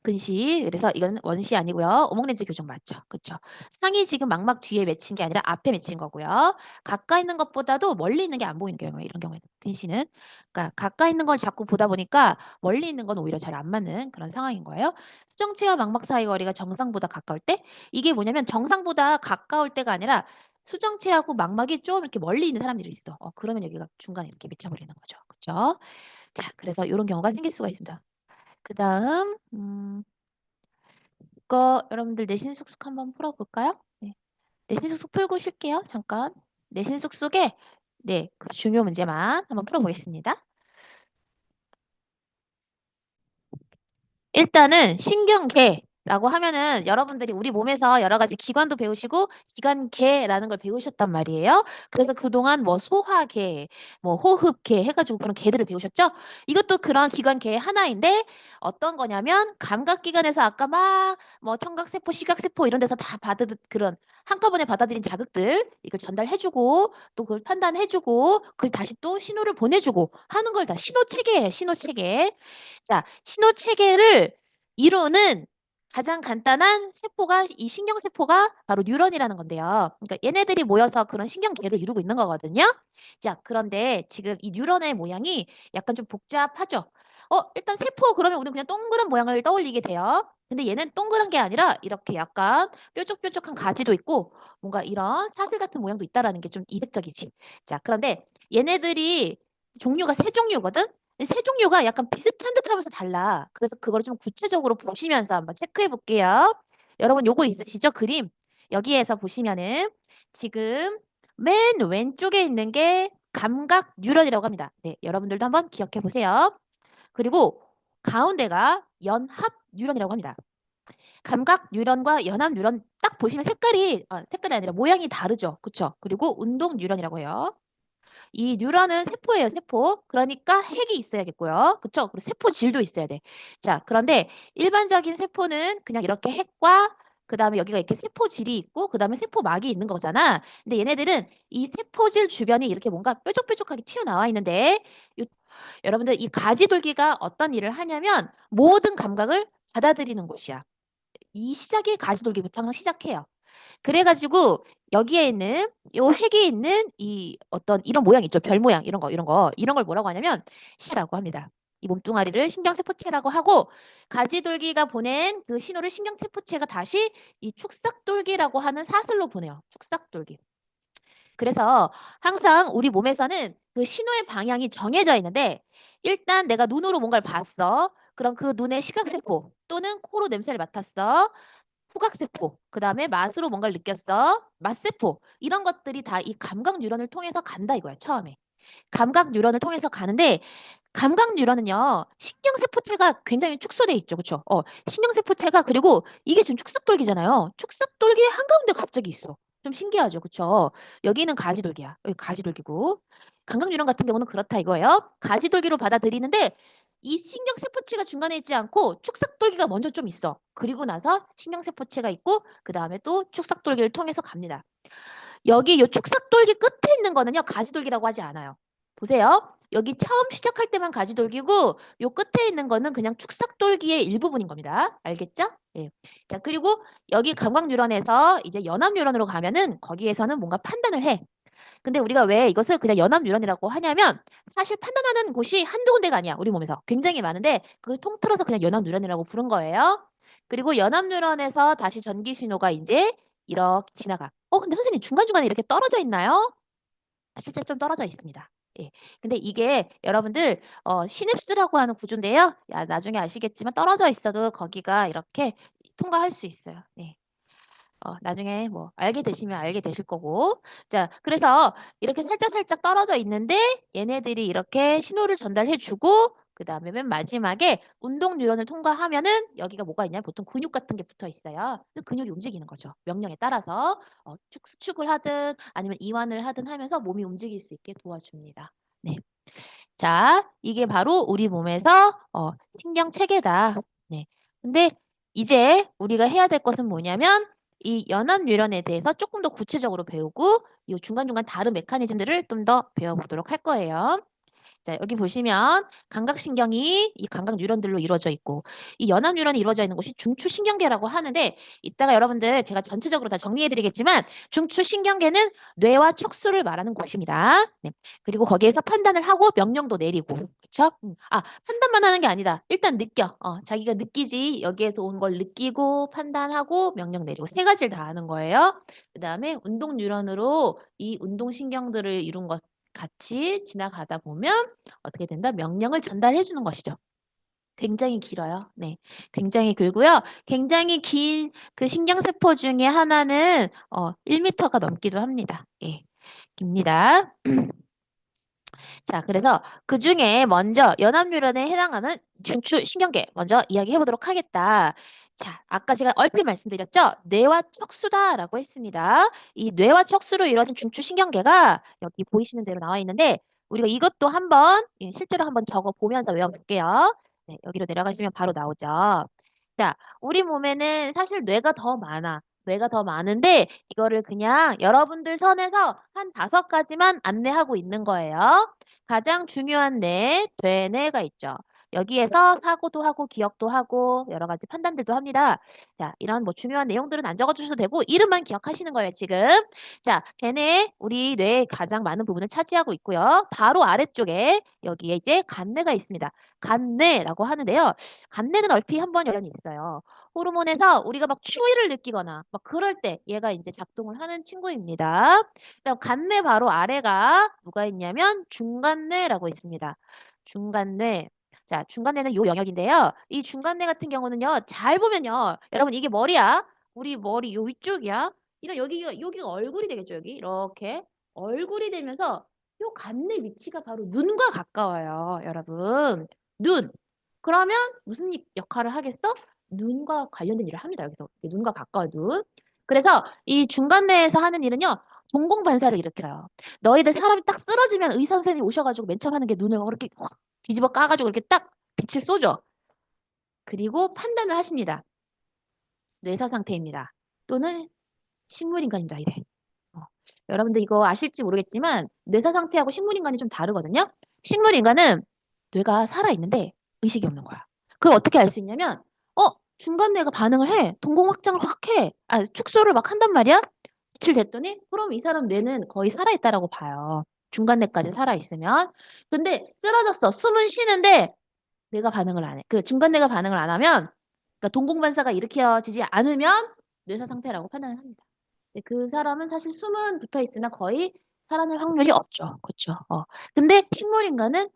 근시. 그래서 이건 원시 아니고요. 오목렌즈 교정 맞죠? 그렇죠? 상이 지금 망막 뒤에 맺힌 게 아니라 앞에 맺힌 거고요. 가까이 있는 것보다도 멀리 있는 게 안 보이는 경우에 이런 경우에는 근시는 그러니까 가까이 있는 걸 자꾸 보다 보니까 멀리 있는 건 오히려 잘 안 맞는 그런 상황인 거예요. 수정체와 망막 사이 거리가 정상보다 가까울 때 이게 뭐냐면 정상보다 가까울 때가 아니라 수정체하고 망막이 좀 이렇게 멀리 있는 사람들이 있어. 그러면 여기가 중간에 이렇게 맺혀버리는 거죠. 그렇죠? 자, 그래서 이런 경우가 생길 수가 있습니다. 그다음 이거 여러분들 내신 숙속 한번 풀어볼까요? 네. 내신 숙속 풀고 쉴게요. 잠깐. 내신 숙속에 네, 그 중요 문제만 한번 풀어보겠습니다. 일단은 신경계라고 하면은 여러분들이 우리 몸에서 여러 가지 기관도 배우시고 기관계라는 걸 배우셨단 말이에요. 그래서 그동안 뭐 소화계, 뭐 호흡계 해가지고 그런 계들을 배우셨죠? 이것도 그런 기관계 하나인데 어떤 거냐면 감각기관에서 아까 막 뭐 청각세포, 시각세포 이런 데서 다 받은 그런 한꺼번에 받아들인 자극들 이걸 전달해주고 또 그걸 판단해주고 그걸 다시 또 신호를 보내주고 하는 걸 다 신호체계예요. 신호체계. 자, 신호 체계를 이루는 가장 간단한 세포가 이 신경세포가 바로 뉴런이라는 건데요. 그러니까 얘네들이 모여서 그런 신경계를 이루고 있는 거거든요. 자, 그런데 지금 이 뉴런의 모양이 약간 좀 복잡하죠. 일단 세포 그러면 우리는 그냥 동그란 모양을 떠올리게 돼요. 근데 얘는 동그란 게 아니라 이렇게 약간 뾰족뾰족한 가지도 있고 뭔가 이런 사슬 같은 모양도 있다라는 게 좀 이색적이지. 자, 그런데 얘네들이 종류가 세 종류거든. 세 종류가 약간 비슷한 듯 하면서 달라. 그래서 그걸 좀 구체적으로 보시면서 한번 체크해 볼게요. 여러분 요거 있으시죠? 그림. 여기에서 보시면은 지금 맨 왼쪽에 있는 게 감각 뉴런이라고 합니다. 네, 여러분들도 한번 기억해 보세요. 그리고 가운데가 연합 뉴런이라고 합니다. 감각 뉴런과 연합 뉴런 딱 보시면 색깔이 아니라 모양이 다르죠. 그렇죠? 그리고 운동 뉴런이라고 해요. 이 뉴런은 세포예요, 세포. 그러니까 핵이 있어야겠고요. 그쵸? 그리고 세포질도 있어야 돼. 자, 그런데 일반적인 세포는 그냥 이렇게 핵과 그다음에 여기가 이렇게 세포질이 있고 그다음에 세포막이 있는 거잖아. 근데 얘네들은 이 세포질 주변이 이렇게 뭔가 뾰족뾰족하게 튀어나와 있는데 요- 여러분들 이 가지돌기가 어떤 일을 하냐면 모든 감각을 받아들이는 곳이야. 이 시작이 가지돌기부터 항상 시작해요. 그래가지고 여기에 있는 요 핵에 있는 이 어떤 이런 모양 있죠. 별 모양 이런 걸 뭐라고 하냐면 시라고 합니다. 이 몸뚱아리를 신경세포체라고 하고 가지돌기가 보낸 그 신호를 신경세포체가 다시 이 축삭돌기라고 하는 사슬로 보내요. 축삭돌기. 그래서 항상 우리 몸에서는 그 신호의 방향이 정해져 있는데 일단 내가 눈으로 뭔가를 봤어. 그럼 그 눈의 시각세포 또는 코로 냄새를 맡았어. 후각세포, 그 다음에 맛으로 뭔가를 느꼈어. 맛세포. 이런 것들이 다 이 감각 뉴런을 통해서 간다 이거야, 처음에. 감각 뉴런을 통해서 가는데 감각 뉴런은요. 신경세포체가 굉장히 축소돼 있죠. 그렇죠? 신경세포체가 그리고 이게 지금 축삭돌기잖아요. 축삭돌기 한가운데 갑자기 있어. 좀 신기하죠. 그렇죠? 여기는 가지돌기야. 여기 가지돌기고. 감각 뉴런 같은 경우는 그렇다 이거예요. 가지돌기로 받아들이는데 이 신경세포체가 중간에 있지 않고 축삭돌기가 먼저 좀 있어. 그리고 나서 신경세포체가 있고 그다음에 또 축삭돌기를 통해서 갑니다. 여기 요 축삭돌기 끝에 있는 거는요. 가지돌기라고 하지 않아요. 보세요. 여기 처음 시작할 때만 가지돌기고 요 끝에 있는 거는 그냥 축삭돌기의 일부분인 겁니다. 알겠죠? 예. 자, 그리고 여기 감각 뉴런에서 이제 연합 뉴런으로 가면은 거기에서는 뭔가 판단을 해. 근데 우리가 왜 이것을 그냥 연합 뉴런이라고 하냐면 사실 판단하는 곳이 한두 군데가 아니야. 우리 몸에서. 굉장히 많은데 그걸 통틀어서 그냥 연합 뉴런이라고 부른 거예요. 그리고 연합 뉴런에서 다시 전기 신호가 이제 이렇게 지나가. 근데 선생님 중간중간에 이렇게 떨어져 있나요? 실제 좀 떨어져 있습니다. 예. 근데 이게 여러분들 시냅스라고 하는 구조인데요. 야, 나중에 아시겠지만 떨어져 있어도 거기가 이렇게 통과할 수 있어요. 네. 나중에 뭐 알게 되시면 알게 되실 거고. 자, 그래서 이렇게 살짝살짝 떨어져 있는데 얘네들이 이렇게 신호를 전달해 주고 그다음에 맨 마지막에 운동 뉴런을 통과하면은 여기가 뭐가 있냐면 보통 근육 같은 게 붙어 있어요. 그 근육이 움직이는 거죠. 명령에 따라서 수축을 하든 아니면 이완을 하든 하면서 몸이 움직일 수 있게 도와줍니다. 네. 자, 이게 바로 우리 몸에서 신경 체계다. 네. 근데 이제 우리가 해야 될 것은 뭐냐면 이 연합 뉴런에 대해서 조금 더 구체적으로 배우고 이 중간중간 다른 메커니즘들을 좀 더 배워보도록 할 거예요. 자, 여기 보시면 감각신경이 이 감각 뉴런들로 이루어져 있고 이 연합 뉴런이 이루어져 있는 곳이 중추신경계라고 하는데 이따가 여러분들 제가 전체적으로 다 정리해 드리겠지만 중추신경계는 뇌와 척수를 말하는 곳입니다. 네. 그리고 거기에서 판단을 하고 명령도 내리고 그렇죠? 판단만 하는 게 아니다. 일단 느껴. 자기가 느끼지 여기에서 온 걸 느끼고 판단하고 명령 내리고 세 가지를 다 하는 거예요. 그다음에 운동 뉴런으로 이 운동신경들을 이룬 것 같이 지나가다 보면 어떻게 된다? 명령을 전달해 주는 것이죠. 굉장히 길어요. 네. 굉장히 길고요. 굉장히 긴 그 신경세포 중에 하나는 1m가 넘기도 합니다. 예. 깁니다. 자, 그래서 그중에 먼저 연합뉴런에 해당하는 중추신경계 먼저 이야기해 보도록 하겠다. 자, 아까 제가 얼핏 말씀드렸죠? 뇌와 척수다라고 했습니다. 이 뇌와 척수로 이루어진 중추신경계가 여기 보이시는 대로 나와 있는데 우리가 이것도 한번 실제로 한번 적어 보면서 외워볼게요. 네, 여기로 내려가시면 바로 나오죠. 자, 우리 몸에는 사실 뇌가 더 많아. 뇌가 더 많은데 이거를 그냥 여러분들 선에서 한 5가지만 안내하고 있는 거예요. 가장 중요한 뇌, 되뇌가 있죠. 여기에서 사고도 하고 기억도 하고 여러 가지 판단들도 합니다. 자, 이런 뭐 중요한 내용들은 안 적어주셔도 되고 이름만 기억하시는 거예요, 지금. 자, 걔네 우리 뇌의 가장 많은 부분을 차지하고 있고요. 바로 아래쪽에 여기에 이제 간뇌가 있습니다. 간뇌라고 하는데요. 간뇌는 얼핏 한번 연관이 있어요. 호르몬에서 우리가 막 추위를 느끼거나 막 그럴 때 얘가 이제 작동을 하는 친구입니다. 그다음 간뇌 바로 아래가 누가 있냐면 중간뇌라고 있습니다. 중간뇌. 자, 중간뇌는 요 영역인데요. 이 중간뇌 같은 경우는요. 잘 보면요. 여러분 이게 머리야. 우리 머리 요 위쪽이야. 이런 여기가 얼굴이 되겠죠, 여기. 이렇게 얼굴이 되면서 요 간뇌 위치가 바로 눈과 가까워요, 여러분. 눈. 그러면 무슨 역할을 하겠어? 눈과 관련된 일을 합니다. 여기서 눈과 가까워 눈. 그래서 이 중간뇌에서 하는 일은요. 동공 반사를 일으켜요. 너희들 사람이 딱 쓰러지면 의사 선생님이 오셔가지고 맨 처음 하는 게 눈을 이렇게 확 뒤집어 까가지고 이렇게 딱 빛을 쏘죠. 그리고 판단을 하십니다. 뇌사 상태입니다. 또는 식물인간입니다. 이래. 어. 여러분들 이거 아실지 모르겠지만 뇌사 상태하고 식물인간이 좀 다르거든요. 식물인간은 뇌가 살아있는데 의식이 없는 거야. 그걸 어떻게 알 수 있냐면 중간뇌가 반응을 해. 동공 확장을 확 해. 축소를 막 한단 말이야. 며칠 됐더니 그럼 이 사람 뇌는 거의 살아있다라고 봐요. 중간뇌까지 살아있으면. 근데 쓰러졌어. 숨은 쉬는데 뇌가 반응을 안 해. 그 중간뇌가 반응을 안 하면 그러니까 동공반사가 일으켜지지 않으면 뇌사 상태라고 판단을 합니다. 그 사람은 사실 숨은 붙어 있으나 거의 살아날 확률이 없죠. 그렇죠. 근데 식물인간은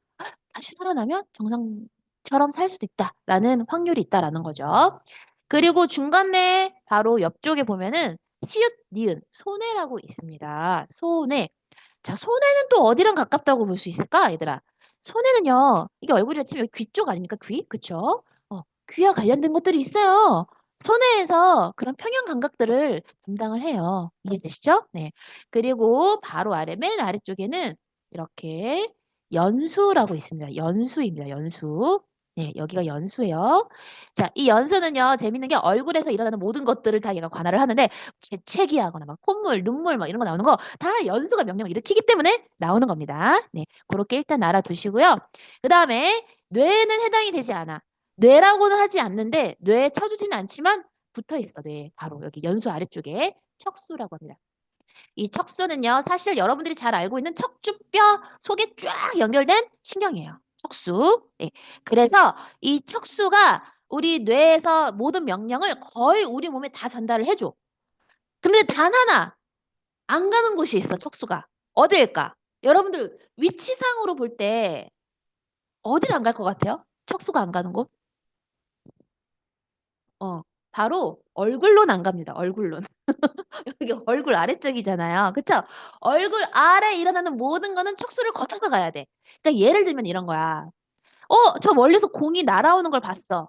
다시 살아나면 정상처럼 살 수도 있다라는 확률이 있다라는 거죠. 그리고 중간에 바로 옆쪽에 보면은 히읗, 니은, 손해라고 있습니다. 손해. 자, 손해는 또 어디랑 가깝다고 볼 수 있을까, 얘들아? 손해는요, 이게 얼굴이라 치면 귀 쪽 아닙니까? 귀? 그쵸? 귀와 관련된 것들이 있어요. 손해에서 그런 평형 감각들을 분당을 해요. 이해되시죠? 네. 그리고 바로 아래, 맨 아래쪽에는 이렇게 연수라고 있습니다. 연수입니다. 연수. 네, 여기가 연수예요. 자, 이 연수는요, 재밌는 게 얼굴에서 일어나는 모든 것들을 다 얘가 관할을 하는데, 재채기 하거나 막 콧물, 눈물 막 이런 거 나오는 거 다 연수가 명령을 일으키기 때문에 나오는 겁니다. 네, 그렇게 일단 알아두시고요. 그 다음에 뇌는 해당이 되지 않아. 뇌라고는 하지 않는데 뇌에 쳐주지는 않지만 붙어 있어. 뇌 바로 여기 연수 아래쪽에 척수라고 합니다. 이 척수는요, 사실 여러분들이 잘 알고 있는 척추뼈 속에 쫙 연결된 신경이에요. 척수. 예. 그래서 이 척수가 우리 뇌에서 모든 명령을 거의 우리 몸에 다 전달을 해줘. 근데 단 하나 안 가는 곳이 있어, 척수가. 어디일까? 여러분들 위치상으로 볼 때 어디를 안 갈 것 같아요? 척수가 안 가는 곳? 어, 바로 얼굴로는 안 갑니다. 얼굴로는. 여기 얼굴 아래쪽이잖아요. 그쵸? 얼굴 아래 일어나는 모든 거는 척수를 거쳐서 가야 돼. 그러니까 예를 들면 이런 거야. 저 멀리서 공이 날아오는 걸 봤어.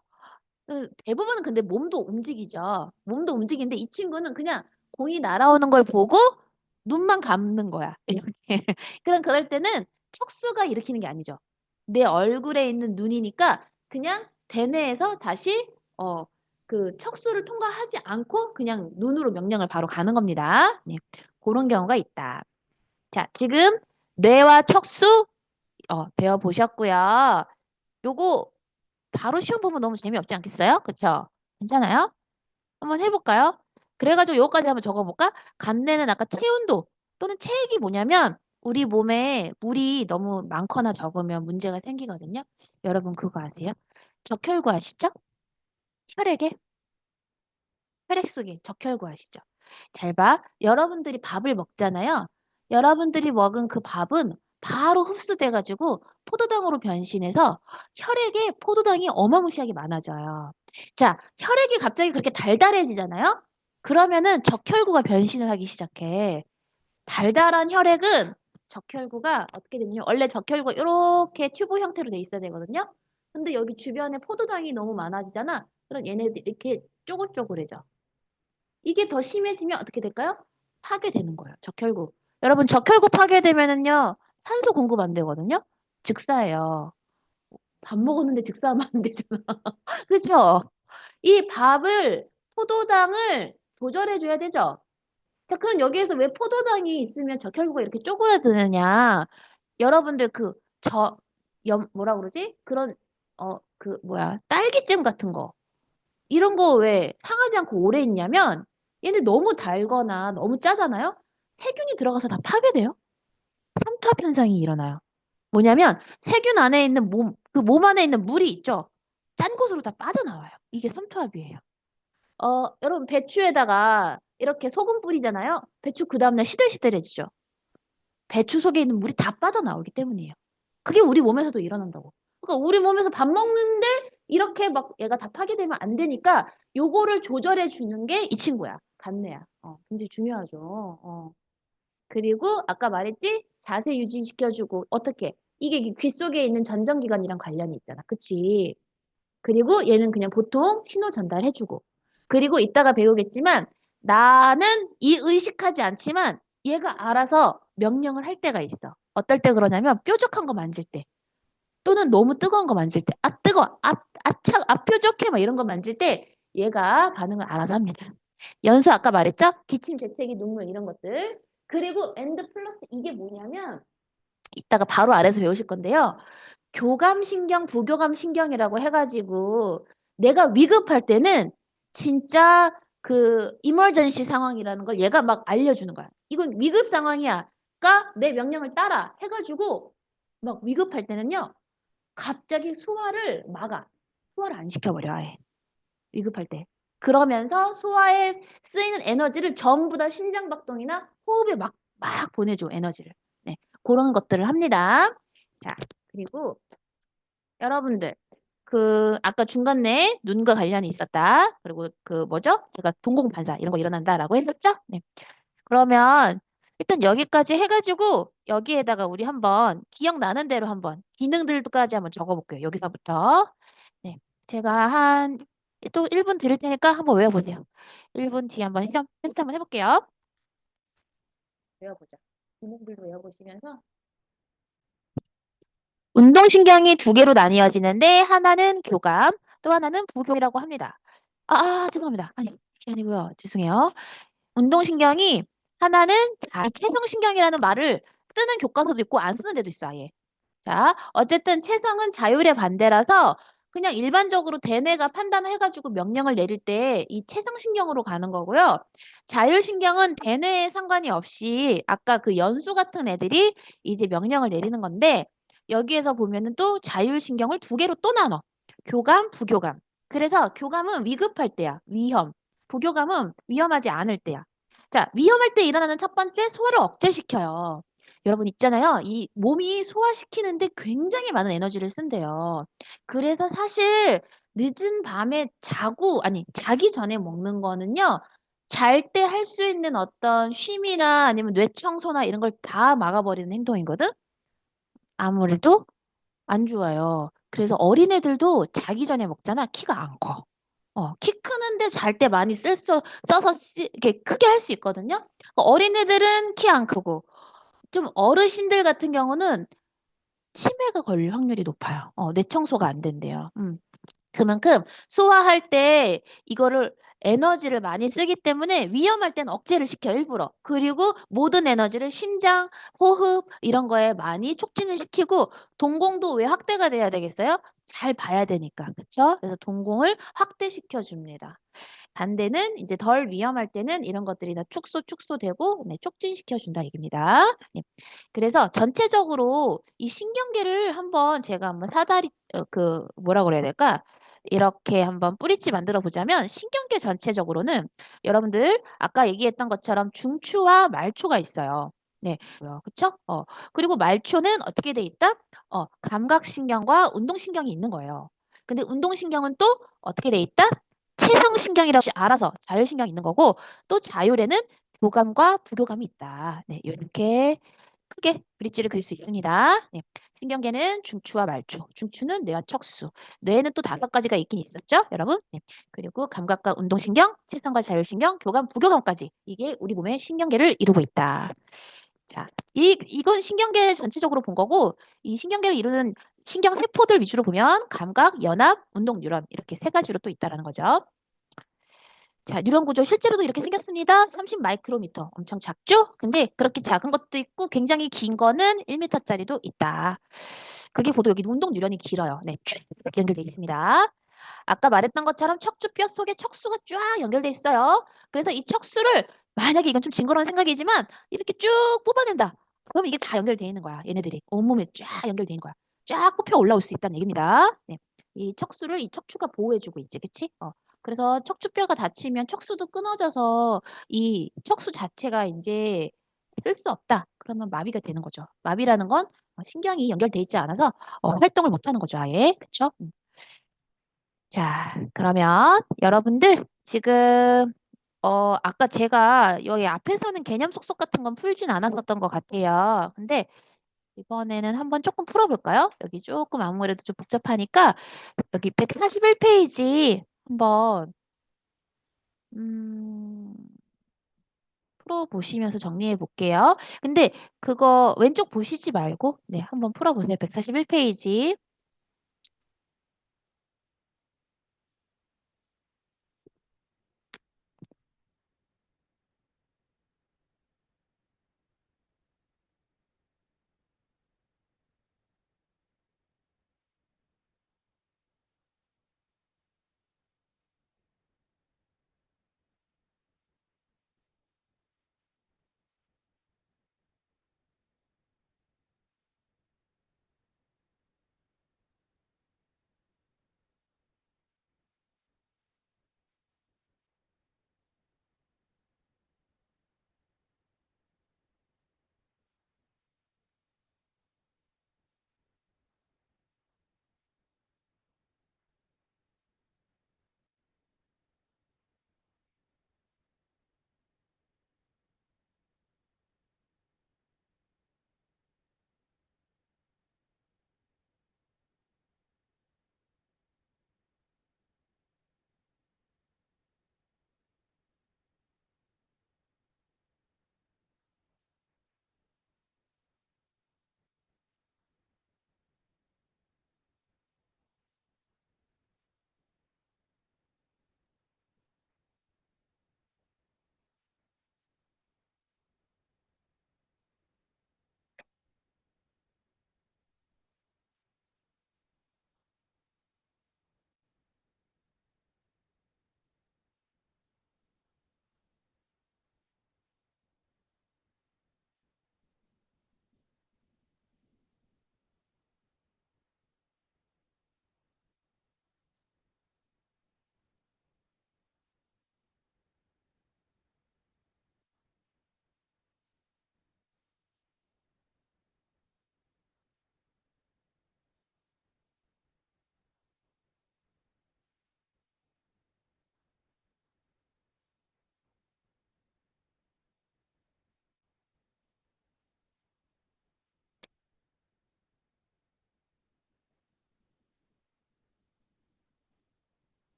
대부분은 근데 몸도 움직이죠. 몸도 움직이는데 이 친구는 그냥 공이 날아오는 걸 보고 눈만 감는 거야. 이렇게. 그럴 때는 척수가 일으키는 게 아니죠. 내 얼굴에 있는 눈이니까 그냥 대뇌에서 다시 그 척수를 통과하지 않고 그냥 눈으로 명령을 바로 가는 겁니다. 네. 그런 경우가 있다. 자, 지금 뇌와 척수 배워보셨고요. 요거 바로 시험 보면 너무 재미없지 않겠어요? 그쵸? 괜찮아요? 한번 해볼까요? 그래가지고 요거까지 한번 적어볼까? 간내는 아까 체온도 또는 체액이 뭐냐면 우리 몸에 물이 너무 많거나 적으면 문제가 생기거든요. 여러분 그거 아세요? 적혈구 아시죠? 혈액에 혈액 속에 적혈구 아시죠? 잘 봐. 여러분들이 밥을 먹잖아요. 여러분들이 먹은 그 밥은 바로 흡수돼가지고 포도당으로 변신해서 혈액에 포도당이 어마무시하게 많아져요. 자, 혈액이 갑자기 그렇게 달달해지잖아요? 그러면은 적혈구가 변신을 하기 시작해. 달달한 혈액은 적혈구가 어떻게 되냐면 원래 적혈구가 이렇게 튜브 형태로 돼 있어야 되거든요. 근데 여기 주변에 포도당이 너무 많아지잖아. 그럼 얘네들이 이렇게 쪼글쪼글해져. 이게 더 심해지면 어떻게 될까요? 파괴되는 거예요. 적혈구. 여러분 적혈구 파괴되면은요. 산소 공급 안 되거든요. 즉사예요. 밥 먹었는데 즉사하면 안 되잖아. 그렇죠? 이 밥을 포도당을 조절해 줘야 되죠. 자, 그럼 여기에서 왜 포도당이 있으면 적혈구가 이렇게 쪼그라드느냐? 여러분들 뭐라 그러지? 그런 딸기잼 같은 거. 이런 거 왜 상하지 않고 오래 있냐면 얘네 너무 달거나 너무 짜잖아요? 세균이 들어가서 다 파괴돼요. 삼투압 현상이 일어나요. 뭐냐면 세균 안에 있는 그 몸 안에 있는 물이 있죠? 짠 곳으로 다 빠져나와요. 이게 삼투압이에요. 여러분 배추에다가 이렇게 소금 뿌리잖아요. 배추 그 다음날 시들시들해지죠. 배추 속에 있는 물이 다 빠져나오기 때문이에요. 그게 우리 몸에서도 일어난다고. 그러니까 우리 몸에서 밥 먹는데 이렇게 막 얘가 다 파괴되면 안 되니까 요거를 조절해 주는 게 이 친구야. 간내야. 굉장히 중요하죠. 그리고 아까 말했지? 자세 유지시켜주고 어떻게? 이게 귀 속에 있는 전정기관이랑 관련이 있잖아. 그치? 그리고 얘는 그냥 보통 신호 전달해주고. 그리고 이따가 배우겠지만 나는 이 의식하지 않지만 얘가 알아서 명령을 할 때가 있어. 어떨 때 그러냐면 뾰족한 거 만질 때 또는 너무 뜨거운 거 만질 때 뜨거워. 뾰족해 막 이런 거 만질 때 얘가 반응을 알아서 합니다. 연수 아까 말했죠? 기침, 재채기, 눈물 이런 것들. 그리고 엔드 플러스 이게 뭐냐면 이따가 바로 아래서 배우실 건데요. 교감신경, 부교감신경이라고 해가지고 내가 위급할 때는 진짜 그 이머전시 상황이라는 걸 얘가 막 알려주는 거야. 이건 위급 상황이야. 그러니까 내 명령을 따라 해가지고 막 위급할 때는요. 갑자기 소화를 막아. 소화를 안 시켜버려 아예. 위급할 때. 그러면서 소화에 쓰이는 에너지를 전부 다 심장박동이나 호흡에 막 보내줘 에너지를. 네, 그런 것들을 합니다. 자, 그리고 여러분들 그 아까 중간에 눈과 관련이 있었다. 그리고 그 뭐죠? 제가 동공반사 이런 거 일어난다라고 했었죠? 네. 그러면 일단 여기까지 해가지고 여기에다가 우리 한번 기억나는 대로 한번 기능들까지 한번 적어볼게요. 여기서부터. 네. 제가 한 또 1분 드릴 테니까 한번 외워보세요. 1분 뒤에 한번 시험 테스트 한번 해볼게요. 외워보자. 기능들도 외워보시면서 운동신경이 두 개로 나뉘어지는데 하나는 교감, 또 하나는 부교이라고 합니다. 죄송합니다. 아니, 그게 아니고요. 죄송해요. 운동신경이 하나는 체성신경이라는 말을 쓰는 교과서도 있고 안 쓰는 데도 있어, 아예. 자, 어쨌든 체성은 자율의 반대라서 그냥 일반적으로 대뇌가 판단해가지고 명령을 내릴 때 이 체성신경으로 가는 거고요. 자율신경은 대뇌에 상관이 없이 아까 그 연수 같은 애들이 이제 명령을 내리는 건데 여기에서 보면은 또 자율신경을 두 개로 또 나눠. 교감, 부교감. 그래서 교감은 위급할 때야. 위험. 부교감은 위험하지 않을 때야. 자, 위험할 때 일어나는 첫 번째 소화를 억제시켜요. 여러분 있잖아요. 이 몸이 소화시키는데 굉장히 많은 에너지를 쓴대요. 그래서 사실 늦은 밤에 자기 전에 먹는 거는요. 잘 때 할 수 있는 어떤 쉼이나 아니면 뇌청소나 이런 걸 다 막아버리는 행동이거든. 아무래도 안 좋아요. 그래서 어린애들도 자기 전에 먹잖아. 키가 안 커. 키 크는데 잘 때 많이 써서 이렇게 크게 할 수 있거든요. 어린애들은 키 안 크고 좀 어르신들 같은 경우는 치매가 걸릴 확률이 높아요. 뇌청소가 안 된대요. 그만큼 소화할 때 이거를 에너지를 많이 쓰기 때문에 위험할 땐 억제를 시켜 일부러. 그리고 모든 에너지를 심장, 호흡 이런 거에 많이 촉진을 시키고 동공도 왜 확대가 돼야 되겠어요? 잘 봐야 되니까. 그렇죠? 그래서 동공을 확대시켜 줍니다. 반대는 이제 덜 위험할 때는 이런 것들이 다 축소되고 네, 촉진시켜 준다 얘기입니다. 네. 그래서 전체적으로 이 신경계를 한번 제가 한번 사다리 그 뭐라 그래야 될까? 이렇게 한번 뿌리치 만들어 보자면 신경계 전체적으로는 여러분들 아까 얘기했던 것처럼 중추와 말초가 있어요. 네, 그렇죠? 그리고 말초는 어떻게 돼 있다? 감각신경과 운동신경이 있는 거예요. 근데 운동신경은 또 어떻게 돼 있다? 체성신경이라고 알아서 자율신경이 있는 거고 또 자율에는 교감과 부교감이 있다. 네, 이렇게 크게 브릿지를 그릴 수 있습니다. 네. 신경계는 중추와 말초, 중추는 뇌와 척수, 뇌에는 또 5가지가 있긴 있었죠, 여러분? 네. 그리고 감각과 운동신경, 체성과 자율신경, 교감, 부교감까지 이게 우리 몸의 신경계를 이루고 있다. 자, 이건 신경계 전체적으로 본 거고 이 신경계를 이루는 신경 세포들 위주로 보면 감각, 연합, 운동 뉴런 이렇게 3가지로 또 있다라는 거죠. 자, 뉴런 구조 실제로도 이렇게 생겼습니다. 30 마이크로미터. 엄청 작죠? 근데 그렇게 작은 것도 있고 굉장히 긴 거는 1미터짜리도 있다. 그게 보통 여기 운동 유연이 길어요. 네, 쭉 연결돼 있습니다. 아까 말했던 것처럼 척추뼈 속에 척수가 쫙 연결돼 있어요. 그래서 이 척수를 만약에 이건 좀 징그러운 생각이지만 이렇게 쭉 뽑아낸다. 그럼 이게 다 연결돼 있는 거야. 얘네들이 온몸에 쫙 연결돼 있는 거야. 쫙 뽑혀 올라올 수 있다는 얘기입니다. 네. 이 척수를 이 척추가 보호해주고 있지, 그치? 그래서 척추뼈가 다치면 척수도 끊어져서 이 척수 자체가 이제 쓸 수 없다. 그러면 마비가 되는 거죠. 마비라는 건 신경이 연결돼 있지 않아서 활동을 못 하는 거죠, 아예. 그쵸? 자, 그러면 여러분들 지금 아까 제가 여기 앞에서는 개념 속속 같은 건 풀진 않았었던 것 같아요. 근데 이번에는 한번 조금 풀어볼까요? 여기 조금 아무래도 좀 복잡하니까 여기 141페이지 한번 음, 풀어보시면서 정리해 볼게요. 근데 그거 왼쪽 보시지 말고 네, 한번 풀어보세요. 141페이지.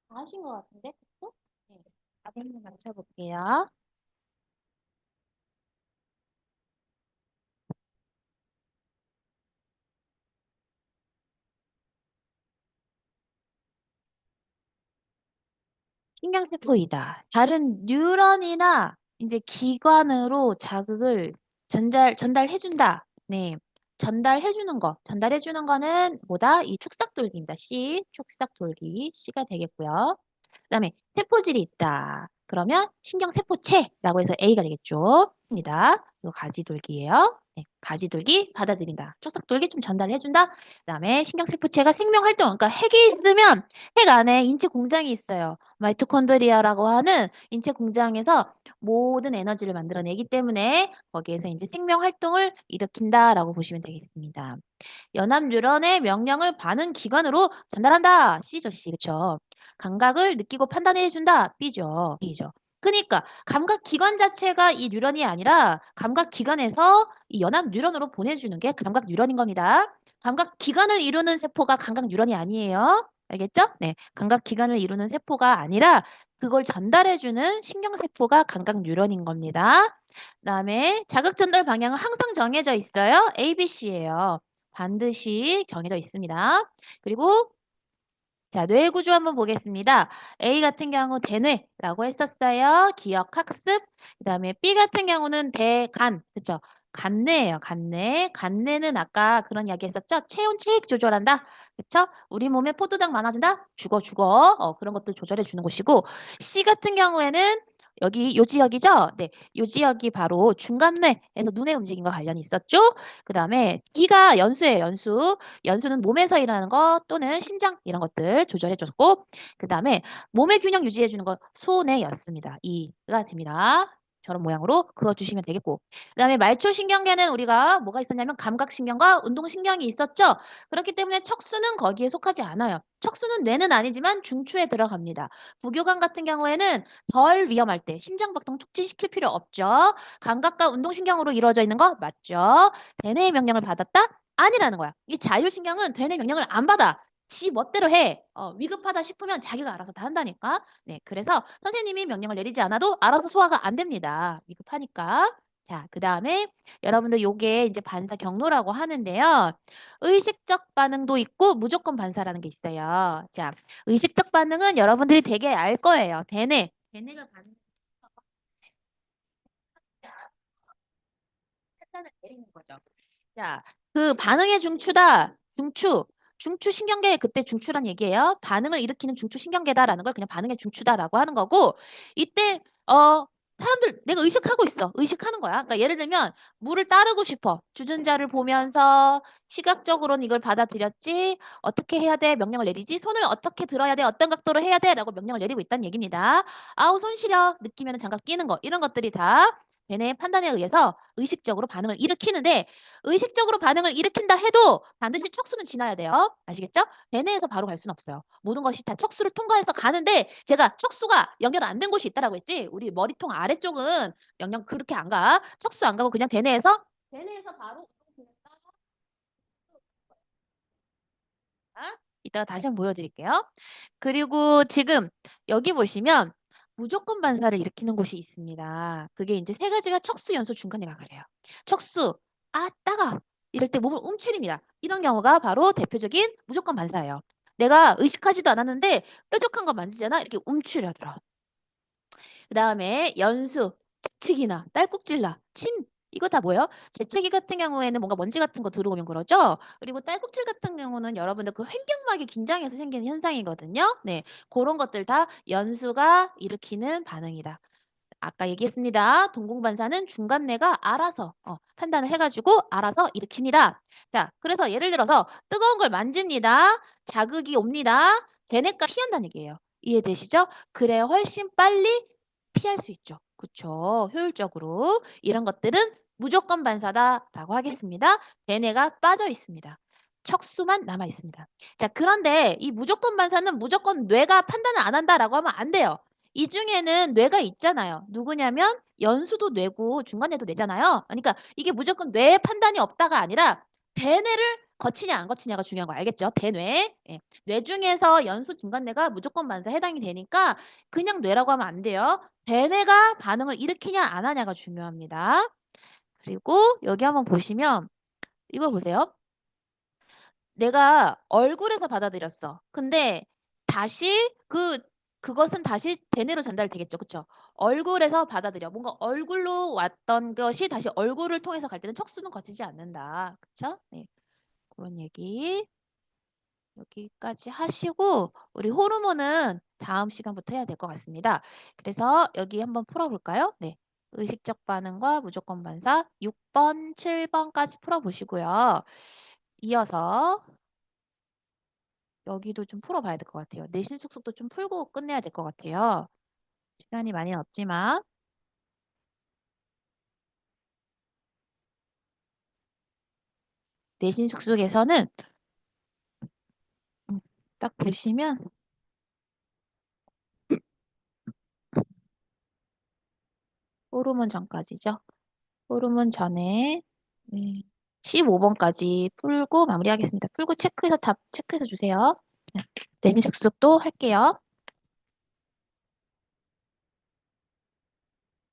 다 하신 것 같은데? 그쵸? 네. 답을 한번 맞춰볼게요. 신경세포이다. 다른 뉴런이나 이제 기관으로 자극을 전달해준다. 네. 전달해주는 거. 전달해주는 거는 뭐다? 이 축삭돌기입니다. C, 축삭돌기. C가 되겠고요. 그다음에 세포질이 있다. 그러면 신경세포체라고 해서 A가 되겠죠. 입니다. 이거 가지돌기예요. 네, 가지돌기 받아들인다. 촉삭돌기 좀 전달해준다. 그다음에 신경세포체가 생명활동, 그러니까 핵이 있으면 핵 안에 인체 공장이 있어요. 마이토콘드리아라고 하는 인체 공장에서 모든 에너지를 만들어내기 때문에 거기에서 이제 생명활동을 일으킨다라고 보시면 되겠습니다. 연합 뉴런의 명령을 반응 기관으로 전달한다. C죠, C. 그쵸? 감각을 느끼고 판단해 준다. B죠. B죠. 그러니까 감각 기관 자체가 이 뉴런이 아니라 감각 기관에서 이 연합 뉴런으로 보내주는 게 감각 뉴런인 겁니다. 감각 기관을 이루는 세포가 감각 뉴런이 아니에요. 알겠죠? 네. 감각 기관을 이루는 세포가 아니라 그걸 전달해주는 신경세포가 감각 뉴런인 겁니다. 그다음에 자극 전달 방향은 항상 정해져 있어요. A, B, C예요. 반드시 정해져 있습니다. 그리고 자, 뇌 구조 한번 보겠습니다. A 같은 경우 대뇌라고 했었어요. 기억 학습. 그다음에 B 같은 경우는 대간. 그렇죠? 간뇌예요. 간뇌. 간뇌는 아까 그런 이야기 했었죠? 체온 체액 조절한다. 그렇죠? 우리 몸에 포도당 많아진다. 죽어 죽어. 그런 것들 조절해 주는 곳이고 C 같은 경우에는 여기 요 지역이죠? 네. 요 지역이 바로 중간뇌에서 눈의 움직임과 관련이 있었죠? 그다음에 D가 연수예요. 연수. 연수는 몸에서 일어나는 것 또는 심장 이런 것들 조절해줬고 그다음에 몸의 균형 유지해주는 것 소뇌였습니다. 이가 됩니다. 저런 모양으로 그어주시면 되겠고 그다음에 말초신경계는 우리가 뭐가 있었냐면 감각신경과 운동신경이 있었죠. 그렇기 때문에 척수는 거기에 속하지 않아요. 척수는 뇌는 아니지만 중추에 들어갑니다. 부교감 같은 경우에는 덜 위험할 때 심장박동 촉진시킬 필요 없죠. 감각과 운동신경으로 이루어져 있는 거 맞죠? 대뇌의 명령을 받았다? 아니라는 거야. 이 자율신경은 되는 명령을 안 받아. 지 멋대로 해. 위급하다 싶으면 자기가 알아서 다 한다니까. 네, 그래서 선생님이 명령을 내리지 않아도 알아서 소화가 안 됩니다. 위급하니까. 자, 그 다음에 여러분들 요게 이제 반사 경로라고 하는데요. 의식적 반응도 있고 무조건 반사라는 게 있어요. 자, 의식적 반응은 여러분들이 되게 알 거예요. 대뇌. 대뇌가 판단을 내리는 거죠. 자, 그 반응의 중추다. 중추. 중추 신경계 그때 중추란 얘기예요. 반응을 일으키는 중추 신경계다라는 걸 그냥 반응의 중추다라고 하는 거고 이때 사람들 내가 의식하고 있어. 의식하는 거야. 그러니까 예를 들면 물을 따르고 싶어. 주전자를 보면서 시각적으로는 이걸 받아들였지. 어떻게 해야 돼? 명령을 내리지. 손을 어떻게 들어야 돼? 어떤 각도로 해야 돼? 라고 명령을 내리고 있다는 얘기입니다. 아우 손 시려. 느끼면 장갑 끼는 거. 이런 것들이 다 걔네의 판단에 의해서 의식적으로 반응을 일으키는데 의식적으로 반응을 일으킨다 해도 반드시 척수는 지나야 돼요. 아시겠죠? 대뇌에서 바로 갈 수는 없어요. 모든 것이 다 척수를 통과해서 가는데 제가 척수가 연결 안 된 곳이 있다라고 했지. 우리 머리통 아래쪽은 영영 그렇게 안 가. 척수 안 가고 그냥 대뇌에서 바로 이따가 다시 한번 보여드릴게요. 그리고 지금 여기 보시면 무조건 반사를 일으키는 곳이 있습니다. 그게 이제 세 가지가 척수, 연수, 중간에가 그래요. 척수, 따가 이럴 때 몸을 움츠립니다. 이런 경우가 바로 대표적인 무조건 반사예요. 내가 의식하지도 않았는데 뾰족한 거 만지잖아. 이렇게 움츠려들어. 그 다음에 연수, 재채기나 딸꾹질나, 침 이거 다 뭐예요? 재채기 같은 경우에는 뭔가 먼지 같은 거 들어오면 그러죠. 그리고 딸꾹질 같은 경우는 여러분들 그 횡격막이 긴장해서 생기는 현상이거든요. 네, 그런 것들 다 연수가 일으키는 반응이다. 아까 얘기했습니다. 동공반사는 중간뇌가 알아서 판단을 해가지고 알아서 일으킵니다. 자, 그래서 예를 들어서 뜨거운 걸 만집니다. 자극이 옵니다. 되뇌가 피한다는 얘기예요. 이해되시죠? 그래야 훨씬 빨리 피할 수 있죠. 그쵸? 효율적으로. 이런 것들은 무조건 반사다라고 하겠습니다. 되뇌가 빠져 있습니다. 척수만 남아 있습니다. 자, 그런데 이 무조건 반사는 무조건 뇌가 판단을 안 한다라고 하면 안 돼요. 이 중에는 뇌가 있잖아요. 누구냐면 연수도 뇌고 중간뇌도 뇌잖아요. 그러니까 이게 무조건 뇌의 판단이 없다가 아니라 대뇌를 거치냐 안 거치냐가 중요한 거 알겠죠? 대뇌. 예. 뇌 중에서 연수 중간뇌가 무조건 반사 해당이 되니까 그냥 뇌라고 하면 안 돼요. 대뇌가 반응을 일으키냐 안 하냐가 중요합니다. 그리고 여기 한번 보시면 이거 보세요. 내가 얼굴에서 받아들였어. 근데 다시 그 그것은 다시 대뇌로 전달되겠죠. 그쵸? 얼굴에서 받아들여. 뭔가 얼굴로 왔던 것이 다시 얼굴을 통해서 갈 때는 척수는 거치지 않는다. 그쵸? 네. 그런 얘기 여기까지 하시고 우리 호르몬은 다음 시간부터 해야 될 것 같습니다. 그래서 여기 한번 풀어볼까요? 네. 의식적 반응과 무조건 반사 6번, 7번까지 풀어보시고요. 이어서 여기도 좀 풀어봐야 될 것 같아요. 내신 숙속도 좀 풀고 끝내야 될 것 같아요. 시간이 많이 없지만 내신 숙속에서는 딱 보시면 호르몬 전까지죠. 호르몬 전에 15번까지 풀고 마무리하겠습니다. 풀고 체크해서 답 체크해서 주세요. 네, 내신 숙속도 할게요.